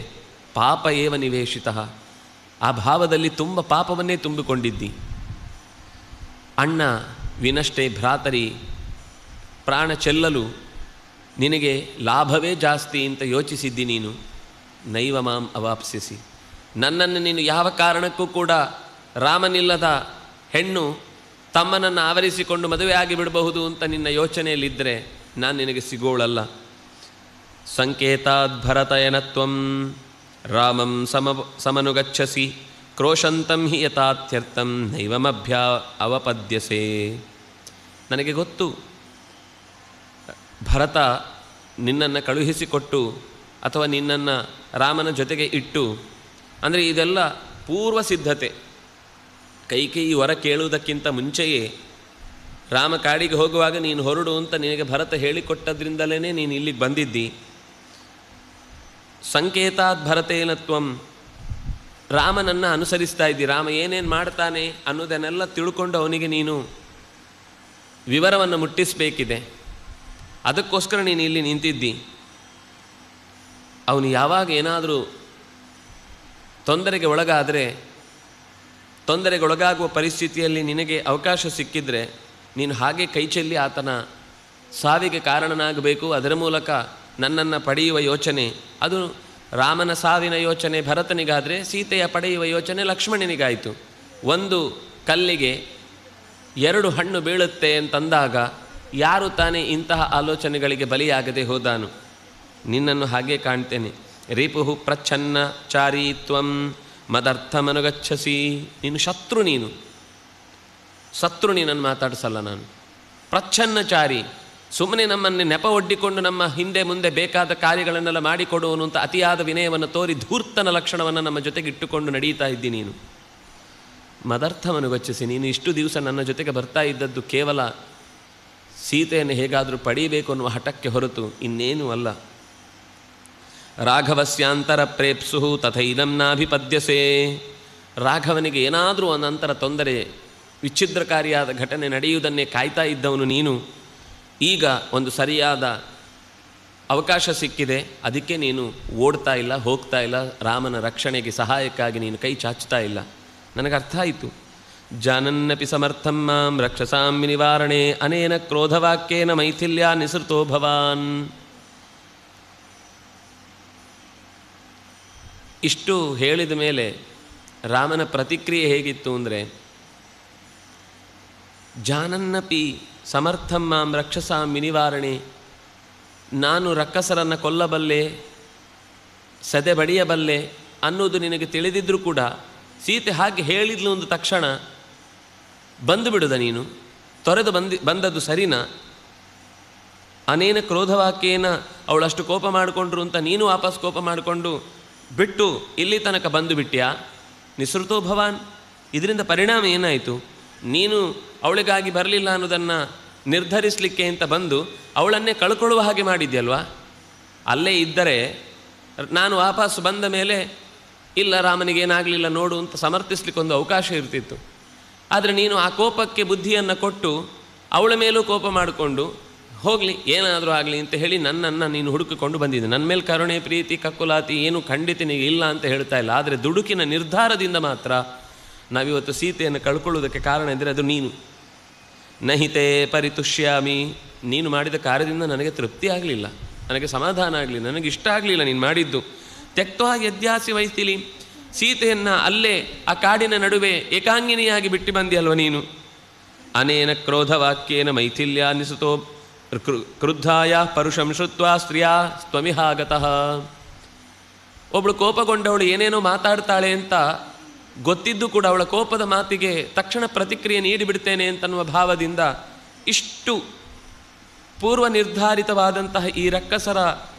ಪಾಪ ಏವ ನಿವೇಶಿತ, ಆ ಭಾವದಲ್ಲಿ ತುಂಬ ಪಾಪವನ್ನೇ ತುಂಬಿಕೊಂಡಿದ್ದಿ. ಅಣ್ಣ ವಿನಷ್ಟೇ ಭ್ರಾತರಿ, ಪ್ರಾಣ ಚೆಲ್ಲಲು ನಿನಗೆ ಲಾಭವೇ ಜಾಸ್ತಿ ಅಂತ ಯೋಚಿಸಿದ್ದಿ ನೀನು. ನೈವ ಮಾಂ ಅವಾಪ್ಸ್ಯಸಿ, ನನ್ನನ್ನು ನೀನು ಯಾವ ಕಾರಣಕ್ಕೂ ಕೂಡ ರಾಮನಿಲ್ಲದ ಹೆಣ್ಣು ತಮ್ಮನನ್ನು ಆವರಿಸಿಕೊಂಡು ಮದುವೆ ಆಗಿಬಿಡಬಹುದು ಅಂತ ನಿನ್ನ ಯೋಚನೆಯಲ್ಲಿದ್ದರೆ ನಾನು ನಿನಗೆ ಸಿಗೋಳಲ್ಲ. ಸಂಕೇತಾದ್ ಭರತಯನತ್ವಂ ರಾಮಂ ಸಮನುಗಚ್ಚಸಿ ಕ್ರೋಶಂತಂ ಹಿ ಯಥಾರ್ಥ್ಯರ್ಥಂ ನೈವಮಭ್ಯಾ ಅವಪದ್ಯಸೆ. ನನಗೆ ಗೊತ್ತು, ಭರತ ನಿನ್ನನ್ನು ಕಳುಹಿಸಿಕೊಟ್ಟು ಅಥವಾ ನಿನ್ನನ್ನು ರಾಮನ ಜೊತೆಗೆ ಇಟ್ಟು, ಅಂದರೆ ಇದೆಲ್ಲ ಪೂರ್ವ ಸಿದ್ಧತೆ. ಕೈಕೇಯಿ ವರ ಕೇಳುವುದಕ್ಕಿಂತ ಮುಂಚೆಯೇ ರಾಮ ಕಾಡಿಗೆ ಹೋಗುವಾಗ ನೀನು ಹೊರಡು ಅಂತ ನಿನಗೆ ಭರತ ಹೇಳಿಕೊಟ್ಟದ್ರಿಂದಲೇ ನೀನು ಇಲ್ಲಿಗೆ ಬಂದಿದ್ದಿ. ಸಂಕೇತಾತ್ ಭರತೇನತ್ವಂ, ರಾಮನನ್ನು ಅನುಸರಿಸ್ತಾ ಇದ್ದಿ. ರಾಮ ಏನೇನು ಮಾಡ್ತಾನೆ ಅನ್ನೋದನ್ನೆಲ್ಲ ತಿಳ್ಕೊಂಡು ಅವನಿಗೆ ನೀನು ವಿವರವನ್ನು ಮುಟ್ಟಿಸಬೇಕಿದೆ. ಅದಕ್ಕೋಸ್ಕರ ನೀನು ಇಲ್ಲಿ ನಿಂತಿದ್ದಿ. ಅವನು ಯಾವಾಗ ಏನಾದರೂ ತೊಂದರೆಗೊಳಗಾಗುವ ಪರಿಸ್ಥಿತಿಯಲ್ಲಿ ನಿನಗೆ ಅವಕಾಶ ಸಿಕ್ಕಿದರೆ ನೀನು ಹಾಗೆ ಕೈಚೆಲ್ಲಿ ಆತನ ಸಾವಿಗೆ ಕಾರಣನಾಗಬೇಕು. ಅದರ ಮೂಲಕ ನನ್ನನ್ನು ಪಡೆಯುವ ಯೋಚನೆ, ಅದು ರಾಮನ ಸಾವಿನ ಯೋಚನೆ ಭರತನಿಗಾದರೆ, ಸೀತೆಯ ಪಡೆಯುವ ಯೋಚನೆ ಲಕ್ಷ್ಮಣನಿಗಾಯಿತು. ಒಂದು ಕಲ್ಲಿಗೆ ಎರಡು ಹಣ್ಣು ಬೀಳುತ್ತೆ ಅಂತಂದಾಗ ಯಾರು ತಾನೇ ಇಂತಹ ಆಲೋಚನೆಗಳಿಗೆ ಬಲಿಯಾಗದೆ ಹೋದಾನು? ನಿನ್ನನ್ನು ಹಾಗೆ ಕಾಣ್ತೇನೆ. ರಿಪುಹು ಪ್ರಚ್ಛನ್ನ ಚಾರೀತ್ವಂ ಮದರ್ಥಮನುಗಚ್ಚಸಿ. ನೀನು ಶತ್ರು ನೀನನ್ನು ಮಾತಾಡಿಸಲ್ಲ ನಾನು. ಪ್ರಚ್ಛನ್ನಚಾರಿ, ಸುಮ್ಮನೆ ನಮ್ಮನ್ನು ನೆಪ ಒಡ್ಡಿಕೊಂಡು ನಮ್ಮ ಹಿಂದೆ ಮುಂದೆ ಬೇಕಾದ ಕಾರ್ಯಗಳನ್ನೆಲ್ಲ ಮಾಡಿಕೊಡುವನು ಅಂತ ಅತಿಯಾದ ವಿನಯವನ್ನು ತೋರಿ ಧೂರ್ತನ ಲಕ್ಷಣವನ್ನು ನಮ್ಮ ಜೊತೆಗೆ ಇಟ್ಟುಕೊಂಡು ನಡೀತಾ ಇದ್ದಿ ನೀನು. ಮದರ್ಥಮನುಗಚ್ಚಸಿ, ನೀನು ಇಷ್ಟು ದಿವಸ ನನ್ನ ಜೊತೆಗೆ ಬರ್ತಾ ಇದ್ದದ್ದು ಕೇವಲ ಸೀತೆಯನ್ನು ಹೇಗಾದರೂ ಪಡೀಬೇಕು ಅನ್ನುವ ಹಠಕ್ಕೆ ಹೊರತು ಇನ್ನೇನೂ ಅಲ್ಲ. ರಾಘವಸ್ಯಾಂತರ ಪ್ರೇಪ್ಸು ತಥೈದಂ ನಾಭಿಪದ್ಯಸೆ. ರಾಘವನಿಗೆ ಏನಾದರೂ ಒಂದಂತರ ತೊಂದರೆ, ವಿಚ್ಛಿದ್ರಕಾರಿಯಾದ ಘಟನೆ ನಡೆಯುವುದನ್ನೇ ಕಾಯ್ತಾ ಇದ್ದವನು ನೀನು. ಈಗ ಒಂದು ಸರಿಯಾದ ಅವಕಾಶ ಸಿಕ್ಕಿದೆ, ಅದಕ್ಕೆ ನೀನು ಓಡ್ತಾ ಇಲ್ಲ, ಹೋಗ್ತಾ ಇಲ್ಲ, ರಾಮನ ರಕ್ಷಣೆಗೆ ಸಹಾಯಕ್ಕಾಗಿ ನೀನು ಕೈ ಚಾಚ್ತಾ ಇಲ್ಲ. ನನಗೆ ಅರ್ಥ ಆಯಿತು. ಜಾನನ್ನಪಿ ಸಮರ್ಥಂ ಮಾಂ ರಕ್ಷಸಾಂ ನಿವಾರಣೆ ಅನೇನ ಕ್ರೋಧವಾಕ್ಯೇನ ಮೈಥಿಲ್ಯ ನಿಸೃತೋ ಭವಾನ್. ಇಷ್ಟು ಹೇಳಿದ ಮೇಲೆ ರಾಮನ ಪ್ರತಿಕ್ರಿಯೆ ಹೇಗಿತ್ತು ಅಂದರೆ, ಜಾನನ್ನಪಿ ಸಮರ್ಥಂ ಮಾಂ ರಕ್ಷಸಾಂ ನಿವಾರಣೆ, ನಾನು ರಕ್ಕಸರನ್ನು ಕೊಲ್ಲಬಲ್ಲೆ, ಸದೆ ಬಡಿಯಬಲ್ಲೆ ಅನ್ನೋದು ನಿನಗೆ ತಿಳಿದಿದ್ದರೂ ಕೂಡ ಸೀತೆ ಹಾಗೆ ಹೇಳಿದ್ಲು ಒಂದು ತಕ್ಷಣ ಬಂದು ಬಿಡುದ ನೀನು? ತೊರೆದು ಬಂದದ್ದು ಸರಿನಾ? ಅನೇನ ಕ್ರೋಧವಾಕ್ಯೇನ, ಅವಳಷ್ಟು ಕೋಪ ಮಾಡಿಕೊಂಡ್ರು ಅಂತ ನೀನು ವಾಪಸ್ ಕೋಪ ಮಾಡಿಕೊಂಡು ಬಿಟ್ಟು ಇಲ್ಲಿ ತನಕ ಬಂದು ಬಿಟ್ಯಾ? ನಿಸೃತೋ ಭವಾನ್, ಇದರಿಂದ ಪರಿಣಾಮ ಏನಾಯಿತು? ನೀನು ಅವಳಿಗಾಗಿ ಬರಲಿಲ್ಲ ಅನ್ನೋದನ್ನು ನಿರ್ಧರಿಸಲಿಕ್ಕೆ ಅಂತ ಬಂದು ಅವಳನ್ನೇ ಕಳ್ಕೊಳ್ಳುವ ಹಾಗೆ ಮಾಡಿದ್ಯಲ್ವಾ? ಅಲ್ಲೇ ಇದ್ದರೆ ನಾನು ವಾಪಸ್ ಬಂದ ಮೇಲೆ ಇಲ್ಲ ರಾಮನಿಗೇನಾಗಲಿಲ್ಲ ನೋಡು ಅಂತ ಸಮರ್ಥಿಸ್ಲಿಕ್ಕೊಂದು ಅವಕಾಶ ಇರ್ತಿತ್ತು. ಆದರೆ ನೀನು ಆ ಕೋಪಕ್ಕೆ ಬುದ್ಧಿಯನ್ನು ಕೊಟ್ಟು ಅವಳ ಮೇಲೂ ಕೋಪ ಮಾಡಿಕೊಂಡು ಹೋಗಲಿ ಏನಾದರೂ ಆಗಲಿ ಅಂತ ಹೇಳಿ ನನ್ನನ್ನು ನೀನು ಹುಡುಕಿಕೊಂಡು ಬಂದಿದ್ದೆ. ನನ್ನ ಮೇಲೆ ಕರುಣೆ ಪ್ರೀತಿ ಕಕ್ಕುಲಾತಿ ಏನು ಖಂಡಿತನಿಗೆ ಇಲ್ಲ ಅಂತ ಹೇಳ್ತಾ ಇಲ್ಲ. ಆದರೆ ದುಡುಕಿನ ನಿರ್ಧಾರದಿಂದ ಮಾತ್ರ ನಾವಿವತ್ತು ಸೀತೆಯನ್ನು ಕಳ್ಕೊಳ್ಳೋದಕ್ಕೆ ಕಾರಣ ಇದ್ದರೆ ಅದು ನೀನು. ನಹಿತೆ ಪರಿತುಷ್ಯಾಮಿ, ನೀನು ಮಾಡಿದ ಕಾರ್ಯದಿಂದ ನನಗೆ ತೃಪ್ತಿ ಆಗಲಿಲ್ಲ, ನನಗೆ ಸಮಾಧಾನ ಆಗಲಿಲ್ಲ, ನನಗೆ ಇಷ್ಟ ಆಗಲಿಲ್ಲ ನೀನು ಮಾಡಿದ್ದು. ತ್ಯಕ್ತ್ವಾ ಯದ್ಯಾಸಿ ವೈತಿಲಿ, ಸೀತೆಯನ್ನು ಅಲ್ಲೇ ಆ ಕಾಡಿನ ನಡುವೆ ಏಕಾಂಗಿನಿಯಾಗಿ ಬಿಟ್ಟು ಬಂದಿಯಲ್ವ ನೀನು. ಅನೇನ ಕ್ರೋಧವಾಕ್ಯೇನ ಮೈಥಿಲ್ಯಾನಿಸುತ್ತೋ ಕ್ರುದ್ಧಾಯ ಪರುಷಂ ಶ್ರುತ್ವಾ ಸ್ತ್ರೀಯಾ ತ್ವಮಿಹಾಗತಃ. ಒಬ್ಬಳು ಕೋಪಗೊಂಡವಳು ಏನೇನೋ ಮಾತಾಡ್ತಾಳೆ ಅಂತ ಗೊತ್ತಿದ್ದು ಕೂಡ ಅವಳ ಕೋಪದ ಮಾತಿಗೆ ತಕ್ಷಣ ಪ್ರತಿಕ್ರಿಯೆ ನೀಡಿಬಿಡ್ತೇನೆ ಅಂತನ್ನುವ ಭಾವದಿಂದ ಇಷ್ಟು ಪೂರ್ವ ನಿರ್ಧಾರಿತವಾದಂತಹ ಈ ರಕ್ಕಸರ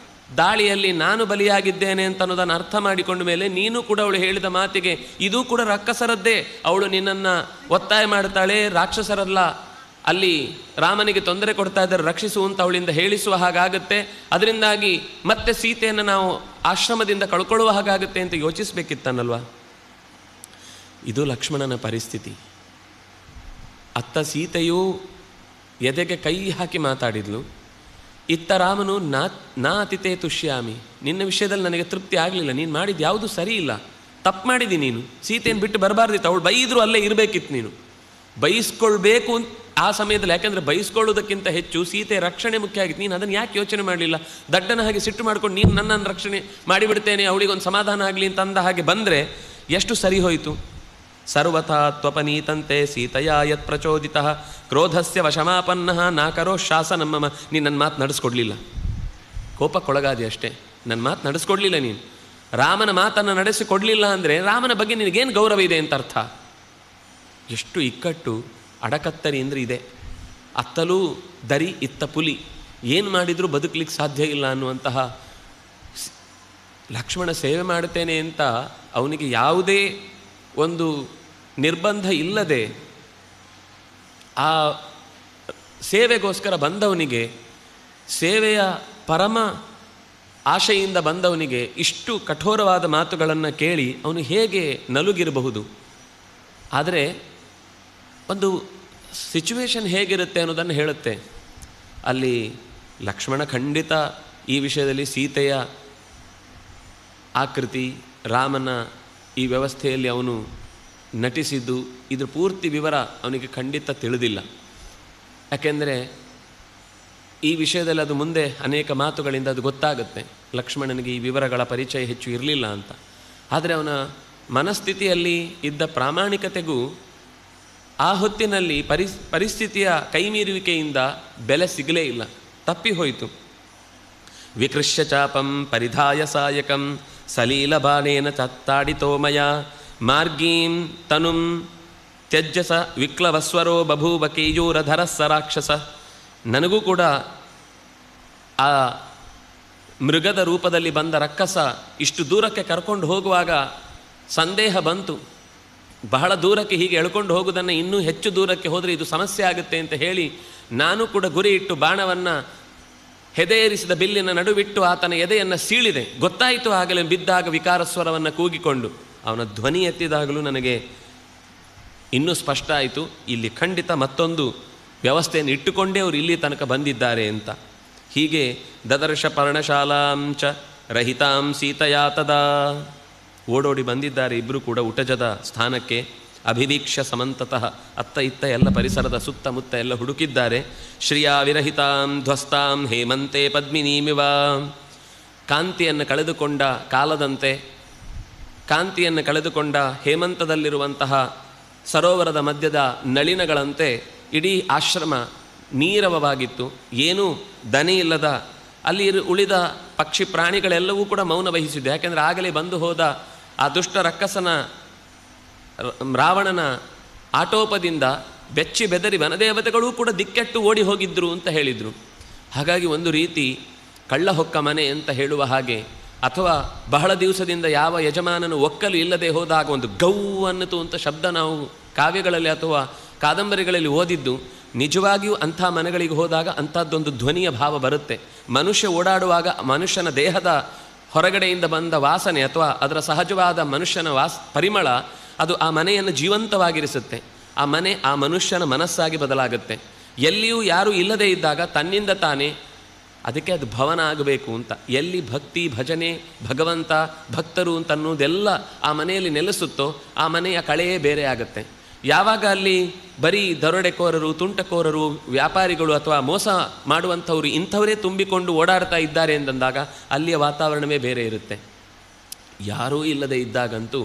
ದಾಳಿಯಲ್ಲಿ ನಾನು ಬಲಿಯಾಗಿದ್ದೇನೆ ಅಂತ ಅನ್ನೋದನ್ನು ಅರ್ಥ ಮಾಡಿಕೊಂಡ ಮೇಲೆ ನೀನು ಕೂಡ ಅವಳು ಹೇಳಿದ ಮಾತಿಗೆ ಇದೂ ಕೂಡ ರಕ್ಕಸರದ್ದೇ, ಅವಳು ನಿನ್ನನ್ನು ಒತ್ತಾಯ ಮಾಡ್ತಾಳೆ, ರಾಕ್ಷಸರಲ್ಲ ಅಲ್ಲಿ ರಾಮನಿಗೆ ತೊಂದರೆ ಕೊಡ್ತಾ ಇದ್ದಾರೆ, ರಕ್ಷಿಸು ಅಂತ ಅವಳಿಂದ ಹೇಳಿಸುವ ಹಾಗಾಗುತ್ತೆ, ಅದರಿಂದಾಗಿ ಮತ್ತೆ ಸೀತೆಯನ್ನು ನಾವು ಆಶ್ರಮದಿಂದ ಕಳ್ಕೊಳ್ಳುವ ಹಾಗಾಗುತ್ತೆ ಅಂತ ಯೋಚಿಸಬೇಕಿತ್ತನ್ನಲ್ವ. ಇದು ಲಕ್ಷ್ಮಣನ ಪರಿಸ್ಥಿತಿ. ಅತ್ತ ಸೀತೆಯು ಎದೆಗೆ ಕೈ ಹಾಕಿ ಮಾತಾಡಿದ್ಲು, ಇತ್ತ ರಾಮನು ನಾ ಅತಿಥೇ ತುಷ್ಯಾಮಿ, ನಿನ್ನ ವಿಷಯದಲ್ಲಿ ನನಗೆ ತೃಪ್ತಿ ಆಗಲಿಲ್ಲ, ನೀನು ಮಾಡಿದ್ದು ಯಾವುದು ಸರಿ ಇಲ್ಲ, ತಪ್ಪು ಮಾಡಿದಿ ನೀನು, ಸೀತೆಯನ್ನು ಬಿಟ್ಟು ಬರಬಾರ್ದಿತ್ತು, ಅವಳು ಬೈದರೂ ಅಲ್ಲೇ ಇರಬೇಕಿತ್ತು, ನೀನು ಬೈಸ್ಕೊಳ್ಬೇಕು ಆ ಸಮಯದಲ್ಲಿ. ಯಾಕೆಂದರೆ ಬೈಸ್ಕೊಳ್ಳೋದಕ್ಕಿಂತ ಹೆಚ್ಚು ಸೀತೆ ರಕ್ಷಣೆ ಮುಖ್ಯ ಆಗಿತ್ತು, ನೀನು ಅದನ್ನು ಯಾಕೆ ಯೋಚನೆ ಮಾಡಲಿಲ್ಲ, ದಡ್ಡನ ಹಾಗೆ ಸಿಟ್ಟು ಮಾಡ್ಕೊಂಡು ನೀನು ನನ್ನನ್ನು ರಕ್ಷಣೆ ಮಾಡಿಬಿಡ್ತೇನೆ, ಅವಳಿಗೊಂದು ಸಮಾಧಾನ ಆಗಲಿ ಅಂತ ಅಂದ ಹಾಗೆ ಬಂದರೆ ಎಷ್ಟು ಸರಿ ಹೋಯಿತು. ಸರ್ವಥಾ ತ್ವಪನೀತಂತೆ ಸೀತೆಯ ಯತ್ ಪ್ರಚೋದಿತಃ ಕ್ರೋಧಸ್ಯ ವಶಮಾಪನ್ನಃ ನಾಕರೋ ಶಾಸನಂ ಮಮ. ನೀನು ನನ್ನ ಮಾತು ನಡೆಸ್ಕೊಡ್ಲಿಲ್ಲ, ಕೋಪಕ್ಕೊಳಗಾದಿ ಅಷ್ಟೇ, ನನ್ನ ಮಾತು ನಡೆಸ್ಕೊಡ್ಲಿಲ್ಲ ನೀನು. ರಾಮನ ಮಾತನ್ನು ನಡೆಸಿಕೊಡ್ಲಿಲ್ಲ ಅಂದರೆ ರಾಮನ ಬಗ್ಗೆ ನಿನಗೇನು ಗೌರವ ಇದೆ ಅಂತ ಅರ್ಥ. ಎಷ್ಟು ಇಕ್ಕಟ್ಟು ಅಡಕತ್ತರಿ ಅಂದರೆ ಇದೆ. ಅತ್ತಲೂ ದರಿ ಇತ್ತ ಪುಲಿ, ಏನು ಮಾಡಿದರೂ ಬದುಕಲಿಕ್ಕೆ ಸಾಧ್ಯ ಇಲ್ಲ ಅನ್ನುವಂತಹ ಲಕ್ಷ್ಮಣ ಸೇವೆ ಮಾಡುತ್ತೇನೆ ಅಂತ ಅವನಿಗೆ ಯಾವುದೇ ಒಂದು ನಿರ್ಬಂಧ ಇಲ್ಲದೆ ಆ ಸೇವೆಗೋಸ್ಕರ ಬಂದವನಿಗೆ, ಸೇವೆಯ ಪರಮ ಆಶೆಯಿಂದ ಬಂದವನಿಗೆ ಇಷ್ಟು ಕಠೋರವಾದ ಮಾತುಗಳನ್ನು ಕೇಳಿ ಅವನು ಹೇಗೆ ನಲುಗಿರಬಹುದು. ಆದರೆ ಒಂದು ಸಿಚುವೇಶನ್ ಹೇಗಿರುತ್ತೆ ಅನ್ನೋದನ್ನು ಹೇಳುತ್ತೆ. ಅಲ್ಲಿ ಲಕ್ಷ್ಮಣ ಖಂಡಿತ ಈ ವಿಷಯದಲ್ಲಿ ಸೀತೆಯ ಆಕೃತಿ, ರಾಮನ ಈ ವ್ಯವಸ್ಥೆಯಲ್ಲಿ ಅವನು ನಟಿಸಿದ್ದು ಇದ್ರ ಪೂರ್ತಿ ವಿವರ ಅವನಿಗೆ ಖಂಡಿತ ತಿಳಿದಿಲ್ಲ. ಯಾಕೆಂದರೆ ಈ ವಿಷಯದಲ್ಲಿ ಅದು ಮುಂದೆ ಅನೇಕ ಮಾತುಗಳಿಂದ ಅದು ಗೊತ್ತಾಗುತ್ತೆ, ಲಕ್ಷ್ಮಣನಿಗೆ ಈ ವಿವರಗಳ ಪರಿಚಯ ಹೆಚ್ಚು ಇರಲಿಲ್ಲ ಅಂತ. ಆದರೆ ಅವನ ಮನಸ್ಥಿತಿಯಲ್ಲಿ ಇದ್ದ ಪ್ರಾಮಾಣಿಕತೆಗೂ ಆ ಹೊತ್ತಿನಲ್ಲಿ ಪರಿಸ್ಥಿತಿಯ ಕೈಮೀರುವಿಕೆಯಿಂದ ಬೆಲೆ ಸಿಗಲೇ ಇಲ್ಲ, ತಪ್ಪಿ ಹೋಯಿತು. ವಿಕೃಷ್ಯ ಚಾಪಂ ಪರಿಧಾಯ ಸಾಯಕಂ ಸಲೀಲಬಾಣೇನ ತತ್ತಾಡಿತೋ ಮಯ ಮಾರ್ಗೀಂ ತನುಂ ತ್ಯಜ್ಯ ಸ ವಿಕ್ಲವಸ್ವರೋ ಬಭೂವ ಕೇಯೂರಧರಸ್ಸ ರಾಕ್ಷಸ. ನನಗೂ ಕೂಡ ಆ ಮೃಗದ ರೂಪದಲ್ಲಿ ಬಂದ ರಕ್ಕಸ ಇಷ್ಟು ದೂರಕ್ಕೆ ಕರ್ಕೊಂಡು ಹೋಗುವಾಗ ಸಂದೇಹ ಬಂತು. ಬಹಳ ದೂರಕ್ಕೆ ಹೀಗೆ ಎಳ್ಕೊಂಡು ಹೋಗುವುದನ್ನು ಇನ್ನೂ ಹೆಚ್ಚು ದೂರಕ್ಕೆ ಹೋದರೆ ಇದು ಸಮಸ್ಯೆ ಆಗುತ್ತೆ ಅಂತ ಹೇಳಿ ನಾನು ಕೂಡ ಗುರಿ ಇಟ್ಟು ಬಾಣವನ್ನು ಹೆದೆಯೇರಿಸಿದ ಬಿಲ್ಲಿನ ನಡುವಿಟ್ಟು ಆತನ ಎದೆಯನ್ನು ಸೀಳಿದೆ. ಗೊತ್ತಾಯಿತು ಆಗಲೇ ಬಿದ್ದಾಗ ವಿಕಾರಸ್ವರವನ್ನು ಕೂಗಿಕೊಂಡು. ಅವನ ಧ್ವನಿ ಎತ್ತಿದಾಗಲೂ ನನಗೆ ಇನ್ನೂ ಸ್ಪಷ್ಟ ಆಯಿತು, ಇಲ್ಲಿ ಖಂಡಿತ ಮತ್ತೊಂದು ವ್ಯವಸ್ಥೆಯನ್ನು ಇಟ್ಟುಕೊಂಡೇ ಅವರು ಇಲ್ಲಿ ತನಕ ಬಂದಿದ್ದಾರೆ ಅಂತ. ಹೀಗೆ ದದರ್ಶ ಪರ್ಣಶಾಲಾಂಚ ರಹಿತಾಂ ಸೀತೆಯಾ ತದಾ. ಓಡೋಡಿ ಬಂದಿದ್ದಾರೆ ಇಬ್ಬರು ಕೂಡ ಉಟಜದ ಸ್ಥಾನಕ್ಕೆ. ಅಭಿವೀಕ್ಷ್ಯ ಸಮಂತತಃ, ಅತ್ತ ಇತ್ತ ಎಲ್ಲ ಪರಿಸರದ ಸುತ್ತಮುತ್ತ ಎಲ್ಲ ಹುಡುಕಿದ್ದಾರೆ. ಶ್ರಿಯಾ ವಿರಹಿತಾಂ ಧ್ವಸ್ತಾಂ ಹೇಮಂತೆ ಪದ್ಮಿನೀಮಿವ. ಕಾಂತಿಯನ್ನು ಕಳೆದುಕೊಂಡ ಕಾಲದಂತೆ, ಕಾಂತಿಯನ್ನು ಕಳೆದುಕೊಂಡ ಹೇಮಂತದಲ್ಲಿರುವಂತಹ ಸರೋವರದ ಮಧ್ಯದ ನಳಿನಗಳಂತೆ ಇಡೀ ಆಶ್ರಮ ನೀರವವಾಗಿತ್ತು. ಏನೂ ದನಿ ಇಲ್ಲದ ಅಲ್ಲಿ ಉಳಿದ ಪಕ್ಷಿ ಪ್ರಾಣಿಗಳೆಲ್ಲವೂ ಕೂಡ ಮೌನ ವಹಿಸಿದ್ದು. ಯಾಕೆಂದರೆ ಆಗಲೇ ಬಂದು ಹೋದ ಆ ದುಷ್ಟ ರಕ್ಕಸನ ರಾವಣನ ಆಟೋಪದಿಂದ ಬೆಚ್ಚಿ ಬೆದರಿ ವನದೇವತೆಗಳೂ ಕೂಡ ದಿಕ್ಕೆಟ್ಟು ಓಡಿ ಹೋಗಿದ್ರು ಅಂತ ಹೇಳಿದರು. ಹಾಗಾಗಿ ಒಂದು ರೀತಿ ಕಳ್ಳ ಹೊಕ್ಕ ಮನೆ ಅಂತ ಹೇಳುವ ಹಾಗೆ, ಅಥವಾ ಬಹಳ ದಿವಸದಿಂದ ಯಾವ ಯಜಮಾನನು ಒಕ್ಕಲು ಇಲ್ಲದೆ ಹೋದಾಗ ಒಂದು ಗೌ ಅನ್ನಿತು ಅಂತ ಶಬ್ದ ನಾವು ಕಾವ್ಯಗಳಲ್ಲಿ ಅಥವಾ ಕಾದಂಬರಿಗಳಲ್ಲಿ ಓದಿದ್ದು. ನಿಜವಾಗಿಯೂ ಅಂಥ ಮನೆಗಳಿಗೆ ಹೋದಾಗ ಅಂಥದ್ದೊಂದು ಧ್ವನಿಯ ಭಾವ ಬರುತ್ತೆ. ಮನುಷ್ಯ ಓಡಾಡುವಾಗ ಮನುಷ್ಯನ ದೇಹದ ಹೊರಗಡೆಯಿಂದ ಬಂದ ವಾಸನೆ ಅಥವಾ ಅದರ ಸಹಜವಾದ ಮನುಷ್ಯನ ಪರಿಮಳ ಅದು ಆ ಮನೆಯನ್ನು ಜೀವಂತವಾಗಿರಿಸುತ್ತೆ. ಆ ಮನೆ ಆ ಮನುಷ್ಯನ ಮನಸ್ಸಾಗಿ ಬದಲಾಗುತ್ತೆ. ಎಲ್ಲಿಯೂ ಯಾರೂ ಇಲ್ಲದೇ ಇದ್ದಾಗ ತನ್ನಿಂದ ತಾನೇ, ಅದಕ್ಕೆ ಅದು ಭವನ ಆಗಬೇಕು ಅಂತ. ಎಲ್ಲಿ ಭಕ್ತಿ ಭಜನೆ ಭಗವಂತ ಭಕ್ತರು ಅಂತ ಅನ್ನೋದೆಲ್ಲ ಆ ಮನೆಯಲ್ಲಿ ನೆಲೆಸುತ್ತೋ ಆ ಮನೆಯ ಕಳೆಯೇ ಬೇರೆ ಆಗುತ್ತೆ. ಯಾವಾಗ ಅಲ್ಲಿ ಬರೀ ದರೋಡೆಕೋರರು, ತುಂಟಕೋರರು, ವ್ಯಾಪಾರಿಗಳು ಅಥವಾ ಮೋಸ ಮಾಡುವಂಥವ್ರು ಇಂಥವರೇ ತುಂಬಿಕೊಂಡು ಓಡಾಡ್ತಾ ಇದ್ದಾರೆ ಎಂದಾಗ ಅಲ್ಲಿಯ ವಾತಾವರಣವೇ ಬೇರೆ ಇರುತ್ತೆ. ಯಾರೂ ಇಲ್ಲದೆ ಇದ್ದಾಗಂತೂ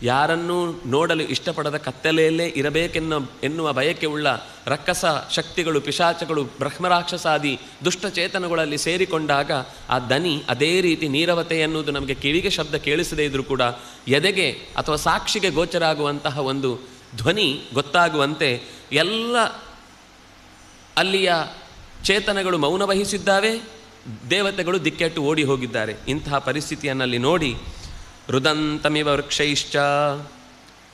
ಯಾರನ್ನೂ ನೋಡಲು ಇಷ್ಟಪಡದ ಕತ್ತಲೆಯಲ್ಲೇ ಎನ್ನುವ ಬಯಕೆ ಉಳ್ಳ ರಕ್ಕಸ ಶಕ್ತಿಗಳು, ಪಿಶಾಚಗಳು, ಬ್ರಹ್ಮರಾಕ್ಷಸಾದಿ ದುಷ್ಟಚೇತನಗಳಲ್ಲಿ ಸೇರಿಕೊಂಡಾಗ ಆ ದನಿ ಅದೇ ರೀತಿ ನೀರವತೆ ಎನ್ನುವುದು ನಮಗೆ ಕಿವಿಗೆ ಶಬ್ದ ಕೇಳಿಸದೇ ಇದ್ದರೂ ಕೂಡ ಎದೆಗೆ ಅಥವಾ ಸಾಕ್ಷಿಗೆ ಗೋಚರ ಆಗುವಂತಹ ಒಂದು ಧ್ವನಿ ಗೊತ್ತಾಗುವಂತೆ ಎಲ್ಲ ಅಲ್ಲಿಯ ಚೇತನಗಳು ಮೌನ ವಹಿಸಿದ್ದಾವೆ, ದೇವತೆಗಳು ದಿಕ್ಕೆಟ್ಟು ಓಡಿ ಹೋಗಿದ್ದಾರೆ. ಇಂತಹ ಪರಿಸ್ಥಿತಿಯನ್ನಲ್ಲಿ ನೋಡಿ ರುದಂತಮಿವ ವೃಕ್ಷೈಶ್ಚ,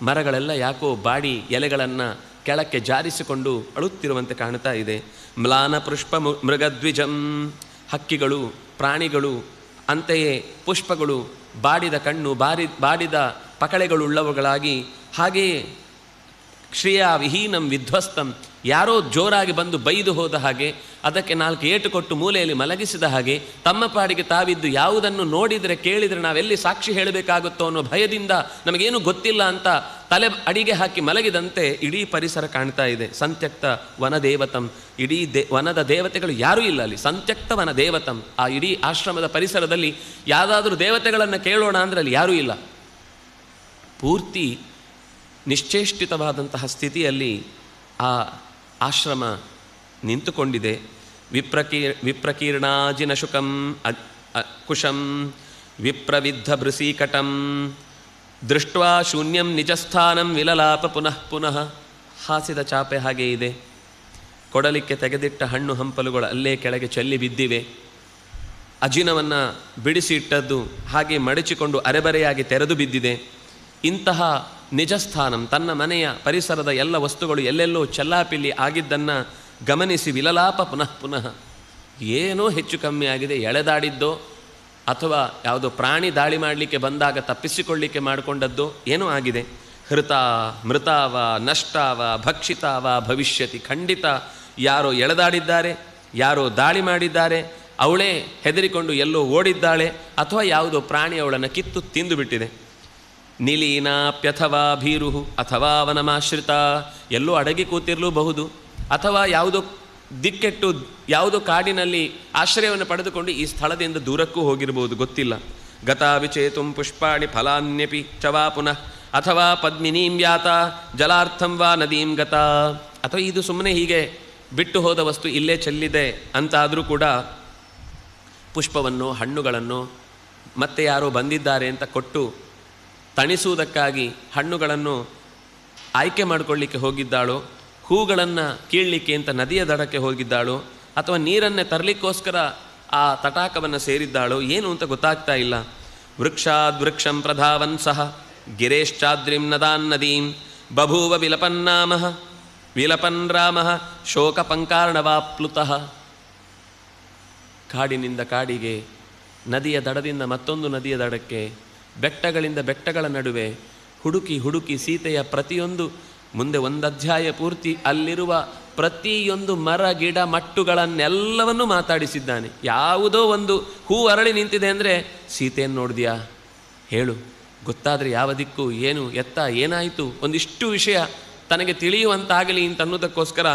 ಮರಗಳೆಲ್ಲ ಯಾಕೋ ಬಾಡಿ ಎಲೆಗಳನ್ನು ಕೆಳಕ್ಕೆ ಜಾರಿಸಿಕೊಂಡು ಅಳುತ್ತಿರುವಂತೆ ಕಾಣ್ತಾ ಇದೆ. ಮ್ಲಾನ ಪುಷ್ಪ ಮೃಗದ್ವಿಜಂ, ಹಕ್ಕಿಗಳು, ಪ್ರಾಣಿಗಳು, ಅಂತೆಯೇ ಪುಷ್ಪಗಳು ಬಾಡಿದ ಕಣ್ಣು, ಬಾಡಿದ ಪಕಳೆಗಳುಳ್ಳವುಗಳಾಗಿ, ಹಾಗೆಯೇ ಶ್ರಿಯಾ ವಿಹೀನಂ ವಿಧ್ವಸ್ತಂ, ಯಾರೋ ಜೋರಾಗಿ ಬಂದು ಬೈದು ಹೋದ ಹಾಗೆ, ಅದಕ್ಕೆ 4 ಏಟು ಕೊಟ್ಟು ಮೂಲೆಯಲ್ಲಿ ಮಲಗಿಸಿದ ಹಾಗೆ, ತಮ್ಮ ಪಾಡಿಗೆ ತಾವಿದ್ದು ಯಾವುದನ್ನು ನೋಡಿದರೆ ಕೇಳಿದರೆ ನಾವೆಲ್ಲಿ ಸಾಕ್ಷಿ ಹೇಳಬೇಕಾಗುತ್ತೋ ಅನ್ನೋ ಭಯದಿಂದ ನಮಗೇನು ಗೊತ್ತಿಲ್ಲ ಅಂತ ತಲೆ ಅಡಿಗೆ ಹಾಕಿ ಮಲಗಿದಂತೆ ಇಡೀ ಪರಿಸರ ಕಾಣ್ತಾ ಇದೆ. ಸಂತ್ಯಕ್ತ ವನದೇವತಂ, ಇಡೀ ವನದ ದೇವತೆಗಳು ಯಾರೂ ಇಲ್ಲ ಅಲ್ಲಿ. ಸಂತ್ಯಕ್ತ ವನದೇವತಂ, ಆ ಇಡೀ ಆಶ್ರಮದ ಪರಿಸರದಲ್ಲಿ ಯಾವುದಾದ್ರೂ ದೇವತೆಗಳನ್ನು ಕೇಳೋಣ ಅಂದರೆ ಅಲ್ಲಿ ಯಾರೂ ಇಲ್ಲ. ಪೂರ್ತಿ ನಿಶ್ಚೇಷ್ಟಿತವಾದಂತಹ ಸ್ಥಿತಿಯಲ್ಲಿ ಆ ಆಶ್ರಮ ನಿಂತುಕೊಂಡಿದೆ. ವಿಪ್ರಕೀರ್ಣಾಜಿನ ಶುಕಂ ಕುಶಂ ವಿಪ್ರವಿದ್ಧ ಭೃಸೀಕಟಂ ದೃಷ್ಟ್ವಾ ಶೂನ್ಯಂ ನಿಜಸ್ಥಾನಂ ವಿಲಲಾಪ ಪುನಃ ಪುನಃ. ಹಾಸಿದ ಚಾಪೆ ಹಾಗೆ ಇದೆ, ಕೊಡಲಿಕ್ಕೆ ತೆಗೆದಿಟ್ಟ ಹಣ್ಣು ಹಂಪಲುಗಳು ಅಲ್ಲೇ ಕೆಳಗೆ ಚೆಲ್ಲಿ ಬಿದ್ದಿವೆ. ಅಜಿನವನ್ನು ಬಿಡಿಸಿ ಇಟ್ಟದ್ದು ಹಾಗೆ ಮಡಚಿಕೊಂಡು ಅರೆಬರೆಯಾಗಿ ತೆರೆದು ಬಿದ್ದಿದೆ. ಇಂತಹ ನಿಜಸ್ಥಾನಂ, ತನ್ನ ಮನೆಯ ಪರಿಸರದ ಎಲ್ಲ ವಸ್ತುಗಳು ಎಲ್ಲೆಲ್ಲೋ ಚೆಲ್ಲಾಪಿಲ್ಲಿ ಆಗಿದ್ದನ್ನು ಗಮನಿಸಿ ವಿಲಲಾಪ ಪುನಃ ಪುನಃ, ಏನೋ ಹೆಚ್ಚು ಕಮ್ಮಿ ಆಗಿದೆ, ಎಳೆದಾಡಿದ್ದೋ ಅಥವಾ ಯಾವುದೋ ಪ್ರಾಣಿ ದಾಳಿ ಮಾಡಲಿಕ್ಕೆ ಬಂದಾಗ ತಪ್ಪಿಸಿಕೊಳ್ಳಿಕ್ಕೆ ಮಾಡಿಕೊಂಡದ್ದೋ ಏನೋ ಆಗಿದೆ. ಹೃತ ಮೃತಾವ ನಷ್ಟಾವ ಭಕ್ಷಿತಾವ ಭವಿಷ್ಯತಿ, ಖಂಡಿತ ಯಾರೋ ಎಳೆದಾಡಿದ್ದಾರೆ, ಯಾರೋ ದಾಳಿ ಮಾಡಿದ್ದಾರೆ, ಅವಳೇ ಹೆದರಿಕೊಂಡು ಎಲ್ಲೋ ಓಡಿದ್ದಾಳೆ, ಅಥವಾ ಯಾವುದೋ ಪ್ರಾಣಿ ಅವಳನ್ನು ಕಿತ್ತು ತಿಂದು ಬಿಟ್ಟಿದೆ. ನಿಲೀನಾಪ್ಯಥವಾ ಭೀರು ಅಥವಾ ವನಮಾಶ್ರಿತ, ಎಲ್ಲೋ ಅಡಗಿ ಕೂತಿರಲೂಬಹುದು, ಅಥವಾ ಯಾವುದೋ ದಿಕ್ಕೆಟ್ಟು ಯಾವುದೋ ಕಾಡಿನಲ್ಲಿ ಆಶ್ರಯವನ್ನು ಪಡೆದುಕೊಂಡು ಈ ಸ್ಥಳದಿಂದ ದೂರಕ್ಕೂ ಹೋಗಿರಬಹುದು, ಗೊತ್ತಿಲ್ಲ. ಗತಾ ವಿಚೇತುಂ ಪುಷ್ಪಾಣಿ ಫಲಾನ್ಯಪಿ ಚವಾ ಪುನಃ ಅಥವಾ ಪದ್ಮಿನೀಂ ಯಾತ ಜಲಾರ್ಥಂ ವಾ ನದೀಂ ಗತಾ, ಅಥವಾ ಇದು ಸುಮ್ಮನೆ ಹೀಗೆ ಬಿಟ್ಟು ಹೋದ ವಸ್ತು ಇಲ್ಲೇ ಚೆಲ್ಲಿದೆ ಅಂತಾದರೂ ಕೂಡ ಪುಷ್ಪವನ್ನು ಹಣ್ಣುಗಳನ್ನು ಮತ್ತೆ ಯಾರೋ ಬಂದಿದ್ದಾರೆ ಅಂತ ಕೊಟ್ಟು ತಣಿಸುವುದಕ್ಕಾಗಿ ಹಣ್ಣುಗಳನ್ನು ಆಯ್ಕೆ ಮಾಡಿಕೊಳ್ಳಿಕ್ಕೆ ಹೋಗಿದ್ದಾಳೋ, ಹೂಗಳನ್ನು ಕೀಳಲಿಕ್ಕೆ ಅಂತ ನದಿಯ ದಡಕ್ಕೆ ಹೋಗಿದ್ದಾಳೋ, ಅಥವಾ ನೀರನ್ನೇ ತರಲಿಕ್ಕೋಸ್ಕರ ಆ ತಟಾಕವನ್ನು ಸೇರಿದ್ದಾಳೋ ಏನು ಅಂತ ಗೊತ್ತಾಗ್ತಾ ಇಲ್ಲ. ವೃಕ್ಷಾದ್ ವೃಕ್ಷಂ ಪ್ರಧಾವನ್ ಸಹ ಗಿರೇಶ್ಚಾದ್ರಿಂ ನದಾನ್ ನದೀಂ ಬಭೂವ ವಿಲಪನ್ನಾಮಃ ವಿಲಪನ್ ರಾಮಃ ಶೋಕ ಪಂಕಾರ್ಣವಾಪ್ಲುತಃ. ಕಾಡಿನಿಂದ ಕಾಡಿಗೆ, ನದಿಯ ದಡದಿಂದ ಮತ್ತೊಂದು ನದಿಯ ದಡಕ್ಕೆ, ಬೆಟ್ಟಗಳಿಂದ ಬೆಟ್ಟಗಳ ನಡುವೆ ಹುಡುಕಿ ಹುಡುಕಿ ಸೀತೆಯ ಪ್ರತಿಯೊಂದು, ಮುಂದೆ ಒಂದು ಅಧ್ಯಾಯ ಪೂರ್ತಿ ಅಲ್ಲಿರುವ ಪ್ರತಿಯೊಂದು ಮರ ಗಿಡ ಮಟ್ಟುಗಳನ್ನೆಲ್ಲವನ್ನೂ ಮಾತಾಡಿಸಿದ್ದಾನೆ. ಯಾವುದೋ ಒಂದು ಹೂ ಅರಳಿ ನಿಂತಿದೆ ಅಂದರೆ ಸೀತೆಯನ್ನು ನೋಡಿದ್ಯಾ ಹೇಳು, ಗೊತ್ತಾದರೆ ಯಾವ ದಿಕ್ಕು, ಏನು ಎತ್ತ, ಏನಾಯಿತು, ಒಂದಿಷ್ಟು ವಿಷಯ ತನಗೆ ತಿಳಿಯುವಂತಾಗಲಿ ಅಂತನ್ನೋದಕ್ಕೋಸ್ಕರ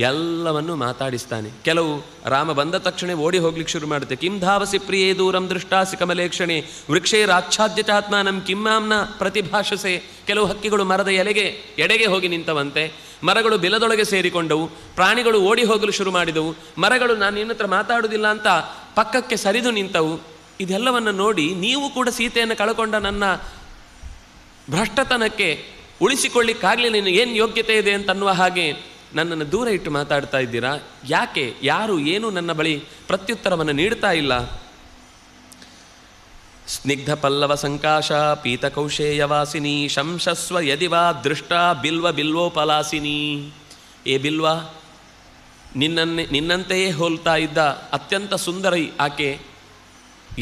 ಎಲ್ಲವನ್ನೂ ಮಾತಾಡಿಸ್ತಾನೆ. ಕೆಲವು ರಾಮ ಬಂದ ತಕ್ಷಣ ಓಡಿ ಹೋಗ್ಲಿಕ್ಕೆ ಶುರು ಮಾಡುತ್ತೆ. ಕಿಂ ಧಾವಸಿ ಪ್ರಿಯೇ ದೂರಂ ದೃಷ್ಟಾಸಿ ಕಮಲೇಕ್ಷಣೆ ವೃಕ್ಷೇರಾಚ್ಛಾದ್ಯಚಾತ್ಮಾನಂ ಕಿಮ್ಮಾಂನ ಪ್ರತಿಭಾಷಸೆ. ಕೆಲವು ಹಕ್ಕಿಗಳು ಮರದ ಎಡೆಗೆ ಹೋಗಿ ನಿಂತವಂತೆ, ಮರಗಳು ಬಿಲದೊಳಗೆ ಸೇರಿಕೊಂಡವು, ಪ್ರಾಣಿಗಳು ಓಡಿ ಹೋಗಲು ಶುರು ಮಾಡಿದವು, ಮರಗಳು ನಾನು ನಿನ್ನ ಹತ್ರ ಮಾತಾಡುವುದಿಲ್ಲ ಅಂತ ಪಕ್ಕಕ್ಕೆ ಸರಿದು ನಿಂತವು. ಇದೆಲ್ಲವನ್ನು ನೋಡಿ ನೀವು ಕೂಡ ಸೀತೆಯನ್ನು ಕಳ್ಕೊಂಡ ನನ್ನ ಭ್ರಷ್ಟತನಕ್ಕೆ ಉಳಿಸಿಕೊಳ್ಳಿಕ್ಕಾಗಲಿ ನಿನಗೆ ಏನು ಯೋಗ್ಯತೆ ಇದೆ ಅಂತನ್ನುವ ಹಾಗೆ ನನ್ನನ್ನು ದೂರ ಇಟ್ಟು ಮಾತಾಡ್ತಾ ಇದ್ದೀರಾ, ಯಾಕೆ, ಯಾರು, ಏನು ನನ್ನ ಬಳಿ ಪ್ರತ್ಯುತ್ತರವನ್ನು ನೀಡ್ತಾ ಇಲ್ಲ. ಸ್ನಿಗ್ಧ ಪಲ್ಲವ ಸಂಕಾಶ ಪೀತಕೌಶೇಯವಾಸಿನಿ ಶಂಶಸ್ವ ಯದಿವಾ ದೃಷ್ಟ ಬಿಲ್ವ ಬಿಲ್ವೋಪಲಾಸಿನಿ. ಏ ಬಿಲ್ವ, ನಿನ್ನಂತೆಯೇ ಹೋಲ್ತಾ ಇದ್ದ ಅತ್ಯಂತ ಸುಂದರಿ ಆಕೆ,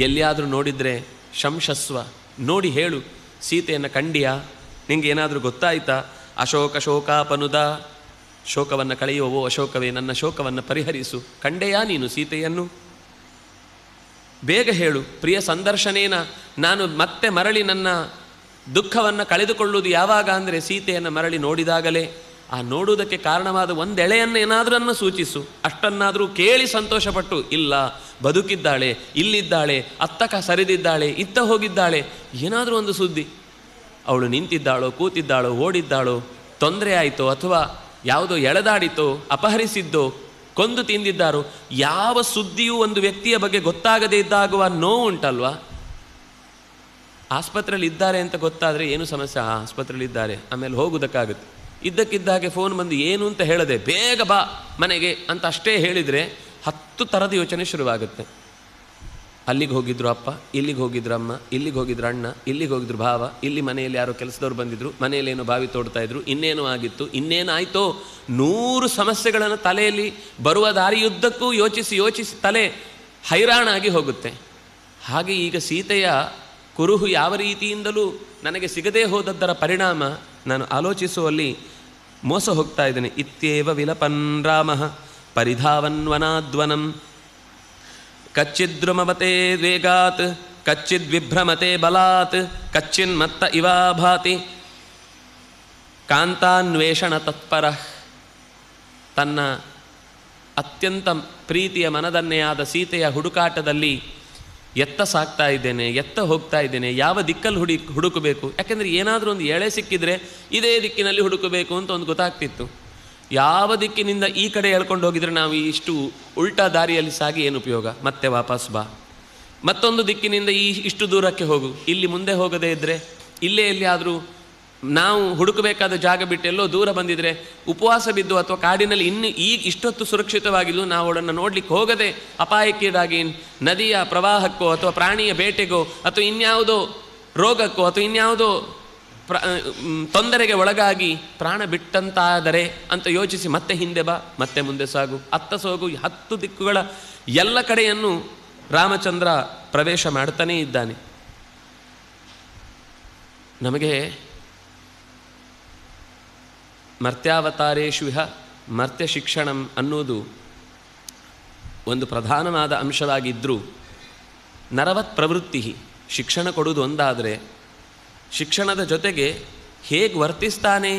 ಎಲ್ಲಿಯಾದರೂ ನೋಡಿದರೆ ಶಂಶಸ್ವ, ನೋಡಿ ಹೇಳು, ಸೀತೆಯನ್ನು ಕಂಡಿಯಾ, ನಿಂಗೆ ಏನಾದರೂ ಗೊತ್ತಾಯ್ತಾ? ಅಶೋಕ ಶೋಕಾಪನುದ, ಶೋಕವನ್ನು ಕಳೆಯುವವೋ ಅಶೋಕವೇ, ನನ್ನ ಶೋಕವನ್ನು ಪರಿಹರಿಸು, ಕಂಡೆಯಾ ನೀನು ಸೀತೆಯನ್ನು? ಬೇಗ ಹೇಳು. ಪ್ರಿಯ ಸಂದರ್ಶನೇನ, ನಾನು ಮತ್ತೆ ಮರಳಿ ನನ್ನ ದುಃಖವನ್ನು ಕಳೆದುಕೊಳ್ಳುವುದು ಯಾವಾಗ ಅಂದರೆ ಸೀತೆಯನ್ನು ಮರಳಿ ನೋಡಿದಾಗಲೇ. ಆ ನೋಡುವುದಕ್ಕೆ ಕಾರಣವಾದ ಒಂದೆಳೆಯನ್ನೇನಾದರೂ ಸೂಚಿಸು, ಅಷ್ಟು ಅಷ್ಟನ್ನಾದರೂ ಕೇಳಿ ಸಂತೋಷಪಟ್ಟು, ಇಲ್ಲ ಬದುಕಿದ್ದಾಳೆ, ಇಲ್ಲಿದ್ದಾಳೆ, ಅತ್ತ ಸರಿದಿದ್ದಾಳೆ, ಇತ್ತ ಹೋಗಿದ್ದಾಳೆ, ಏನಾದರೂ ಒಂದು ಸುದ್ದಿ, ಅವಳು ನಿಂತಿದ್ದಾಳೋ, ಕೂತಿದ್ದಾಳೋ, ಓಡಿದ್ದಾಳೋ, ತೊಂದರೆ ಆಯಿತೋ, ಅಥವಾ ಯಾವುದೋ ಎಳೆದಾಡಿತೋ, ಅಪಹರಿಸಿದ್ದೋ, ಕೊಂದು ತಿಂದಿದ್ದಾರೋ, ಯಾವ ಸುದ್ದಿಯೂ ಒಂದು ವ್ಯಕ್ತಿಯ ಬಗ್ಗೆ ಗೊತ್ತಾಗದೇ ಇದ್ದಾಗುವ ನೋವು ಉಂಟಲ್ವಾ. ಆಸ್ಪತ್ರೆಯಲ್ಲಿ ಇದ್ದಾರೆ ಅಂತ ಗೊತ್ತಾದರೆ ಏನು ಸಮಸ್ಯೆ, ಆಸ್ಪತ್ರೆಯಲ್ಲಿ ಇದ್ದಾರೆ, ಆಮೇಲೆ ಹೋಗೋದಕ್ಕಾಗುತ್ತೆ. ಇದ್ದಕ್ಕಿದ್ದಾಗೆ ಫೋನ್ ಬಂದು ಏನು ಅಂತ ಹೇಳದೆ ಬೇಗ ಬಾ ಮನೆಗೆ ಅಂತ ಅಷ್ಟೇ ಹೇಳಿದರೆ 10 ಥರದ ಯೋಚನೆ ಶುರುವಾಗುತ್ತೆ. ಅಲ್ಲಿಗೆ ಹೋಗಿದ್ರು ಅಪ್ಪ, ಇಲ್ಲಿಗೆ ಹೋಗಿದ್ರು ಅಮ್ಮ, ಇಲ್ಲಿಗೆ ಹೋಗಿದ್ರು ಅಣ್ಣ, ಇಲ್ಲಿಗೆ ಹೋಗಿದ್ರು ಭಾವ, ಇಲ್ಲಿ ಮನೆಯಲ್ಲಿ ಯಾರೋ ಕೆಲಸದವ್ರು ಬಂದಿದ್ರು, ಮನೆಯಲ್ಲೇನೋ ಬಾವಿ ತೋಡ್ತಾ ಇದ್ರು, ಇನ್ನೇನು ಆಗಿತ್ತು, ಇನ್ನೇನಾಯಿತೋ, 100 ಸಮಸ್ಯೆಗಳನ್ನು ತಲೆಯಲ್ಲಿ ಬರುವ ದಾರಿಯುದ್ದಕ್ಕೂ ಯೋಚಿಸಿ ಯೋಚಿಸಿ ತಲೆ ಹೈರಾಣಾಗಿ ಹೋಗುತ್ತೆ. ಹಾಗೆ ಈಗ ಸೀತೆಯ ಕುರುಹು ಯಾವ ರೀತಿಯಿಂದಲೂ ನನಗೆ ಸಿಗದೇ ಹೋದದ್ದರ ಪರಿಣಾಮ ನಾನು ಆಲೋಚಿಸುವಲ್ಲಿ ಮೋಸ ಹೋಗ್ತಾ ಇದ್ದೇನೆ. ಇತ್ಯೇವ ವಿಲಪನ್ ರಾಮ ಪರಿಧಾವನ್ವನಾದ್ವನಂ ಕಚ್ಚಿದ್ರುಮವತೆ ವೇಗಾತ್ ಕಚ್ಚಿದ್ವಿಭ್ರಮತೆ ಬಲಾತ್ ಕಚ್ಚಿನ್ಮತ್ತ ಇವಾಭಾತಿ ಕಾಂತಾನ್ವೇಷಣ ತತ್ಪರ. ತನ್ನ ಅತ್ಯಂತ ಪ್ರೀತಿಯ ಮನದನ್ನೇ ಆದ ಸೀತೆಯ ಹುಡುಕಾಟದಲ್ಲಿ ಎತ್ತ ಸಾಕ್ತಾ ಇದ್ದೇನೆ, ಎತ್ತ ಹೋಗ್ತಾ ಇದ್ದೇನೆ, ಯಾವ ದಿಕ್ಕಲ್ಲಿ ಹುಡುಕಬೇಕು. ಯಾಕೆಂದರೆ ಏನಾದರೂ ಒಂದು ಎಳೆ ಸಿಕ್ಕಿದರೆ ಇದೇ ದಿಕ್ಕಿನಲ್ಲಿ ಹುಡುಕಬೇಕು ಅಂತ ಒಂದು ಗೊತ್ತಾಗ್ತಿತ್ತು. ಯಾವ ದಿಕ್ಕಿನಿಂದ ಈ ಕಡೆ ಎಳ್ಕೊಂಡು ಹೋಗಿದರೆ ನಾವು ಇಷ್ಟು ಉಲ್ಟಾ ದಾರಿಯಲ್ಲಿ ಸಾಗಿ ಏನು ಉಪಯೋಗ, ಮತ್ತೆ ವಾಪಸ್ ಬಾ. ಮತ್ತೊಂದು ದಿಕ್ಕಿನಿಂದ ಇಷ್ಟು ದೂರಕ್ಕೆ ಹೋಗು, ಇಲ್ಲಿ ಮುಂದೆ ಹೋಗದೇ ಇದ್ದರೆ ಇಲ್ಲೇ ಎಲ್ಲಿಯಾದರೂ ನಾವು ಹುಡುಕಬೇಕಾದ ಜಾಗ ಬಿಟ್ಟು ಎಲ್ಲೋ ದೂರ ಬಂದಿದ್ರೆ ಉಪವಾಸ ಬಿದ್ದು ಅಥವಾ ಕಾಡಿನಲ್ಲಿ ಇಷ್ಟೊತ್ತು ಸುರಕ್ಷಿತವಾಗಿದ್ದು ನಾವು ಅವಳನ್ನು ನೋಡಲಿಕ್ಕೆ ಹೋಗದೆ ಅಪಾಯಕ್ಕೀಡಾಗಿ ನದಿಯ ಪ್ರವಾಹಕ್ಕೋ ಅಥವಾ ಪ್ರಾಣಿಯ ಬೇಟೆಗೋ ಅಥವಾ ಇನ್ಯಾವುದೋ ರೋಗಕ್ಕೋ ಅಥವಾ ಇನ್ಯಾವುದೋ ತೊಂದರೆಗೆ ಒಳಗಾಗಿ ಪ್ರಾಣ ಬಿಟ್ಟಂತಾದರೆ ಅಂತ ಯೋಚಿಸಿ ಮತ್ತೆ ಹಿಂದೆ ಬಾ, ಮತ್ತೆ ಮುಂದೆ ಸಾಗು, ಅತ್ತ ಸೋಗು, 10 ದಿಕ್ಕುಗಳ ಎಲ್ಲ ಕಡೆಯನ್ನು ರಾಮಚಂದ್ರ ಪ್ರವೇಶ ಮಾಡ್ತಾನೇ ಇದ್ದಾನೆ. ನಮಗೆ ಮರ್ತ್ಯಾವತಾರೇಷು ಇಹ ಮರ್ತ್ಯ ಶಿಕ್ಷಣಂ ಅನ್ನೋದು ಒಂದು ಪ್ರಧಾನವಾದ ಅಂಶವಾಗಿದ್ದರೂ ನರವತ್ ಪ್ರವೃತ್ತಿ, ಶಿಕ್ಷಣ ಕೊಡುವುದು ಒಂದಾದರೆ ಶಿಕ್ಷಣದ ಜೊತೆಗೆ ಹೇಗೆ ವರ್ತಿಸ್ತಾನೆ,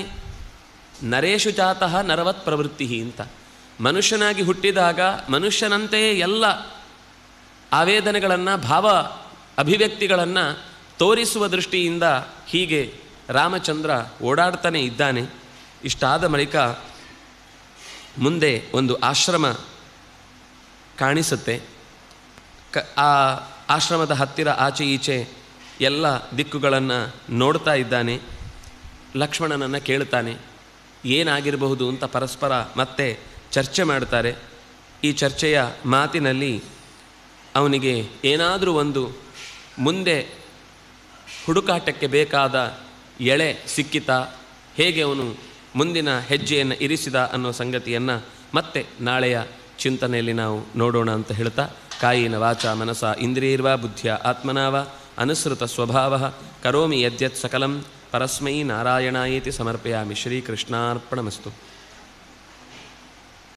ನರೇಶು ಜಾತಃ ನರವತ್ ಪ್ರವೃತ್ತಿ ಅಂತ. ಮನುಷ್ಯನಾಗಿ ಹುಟ್ಟಿದಾಗ ಮನುಷ್ಯನಂತೆಯೇ ಎಲ್ಲ ಆವೇದನೆಗಳನ್ನು, ಭಾವ ಅಭಿವ್ಯಕ್ತಿಗಳನ್ನು ತೋರಿಸುವ ದೃಷ್ಟಿಯಿಂದ ಹೀಗೆ ರಾಮಚಂದ್ರ ಓಡಾಡ್ತಾನೆ ಇದ್ದಾನೆ. ಇಷ್ಟಾದ ಬಳಿಕ ಮುಂದೆ ಒಂದು ಆಶ್ರಮ ಕಾಣಿಸುತ್ತೆ. ಆ ಆಶ್ರಮದ ಹತ್ತಿರ ಆಚೆ ಈಚೆ ಎಲ್ಲ ದಿಕ್ಕುಗಳನ್ನು ನೋಡ್ತಾ ಇದ್ದಾನೆ. ಲಕ್ಷ್ಮಣನನ್ನು ಕೇಳ್ತಾನೆ ಏನಾಗಿರಬಹುದು ಅಂತ ಪರಸ್ಪರ ಮತ್ತೆ ಚರ್ಚೆ ಮಾಡ್ತಾರೆ. ಈ ಚರ್ಚೆಯ ಮಾತಿನಲ್ಲಿ ಅವನಿಗೆ ಏನಾದರೂ ಒಂದು ಮುಂದೆ ಹುಡುಕಾಟಕ್ಕೆ ಬೇಕಾದ ಎಳೆ ಸಿಕ್ಕಿತಾ, ಹೇಗೆ ಅವನು ಮುಂದಿನ ಹೆಜ್ಜೆಯನ್ನು ಇರಿಸಿದ ಅನ್ನೋ ಸಂಗತಿಯನ್ನು ಮತ್ತೆ ನಾಳೆಯ ಚಿಂತನೆಯಲ್ಲಿ ನಾವು ನೋಡೋಣ ಅಂತ ಹೇಳ್ತಾ, ಕಾಯಿನ ವಾಚ ಮನಸ ಇಂದ್ರಿಯರ್ವಾ ಬುದ್ಧಿಯ ಆತ್ಮನಾವ ಅನುಸೃತ ಸ್ವಭಾವ ಕರೋಮಿ ಯದ್ಯತ್ ಸಕಲಂ ಪರಸ್ಮೈ ನಾರಾಯಣಾಯೇತಿ ಸಮರ್ಪಯಾಮಿ. ಶ್ರೀಕೃಷ್ಣಾರ್ಪಣಮಸ್ತು.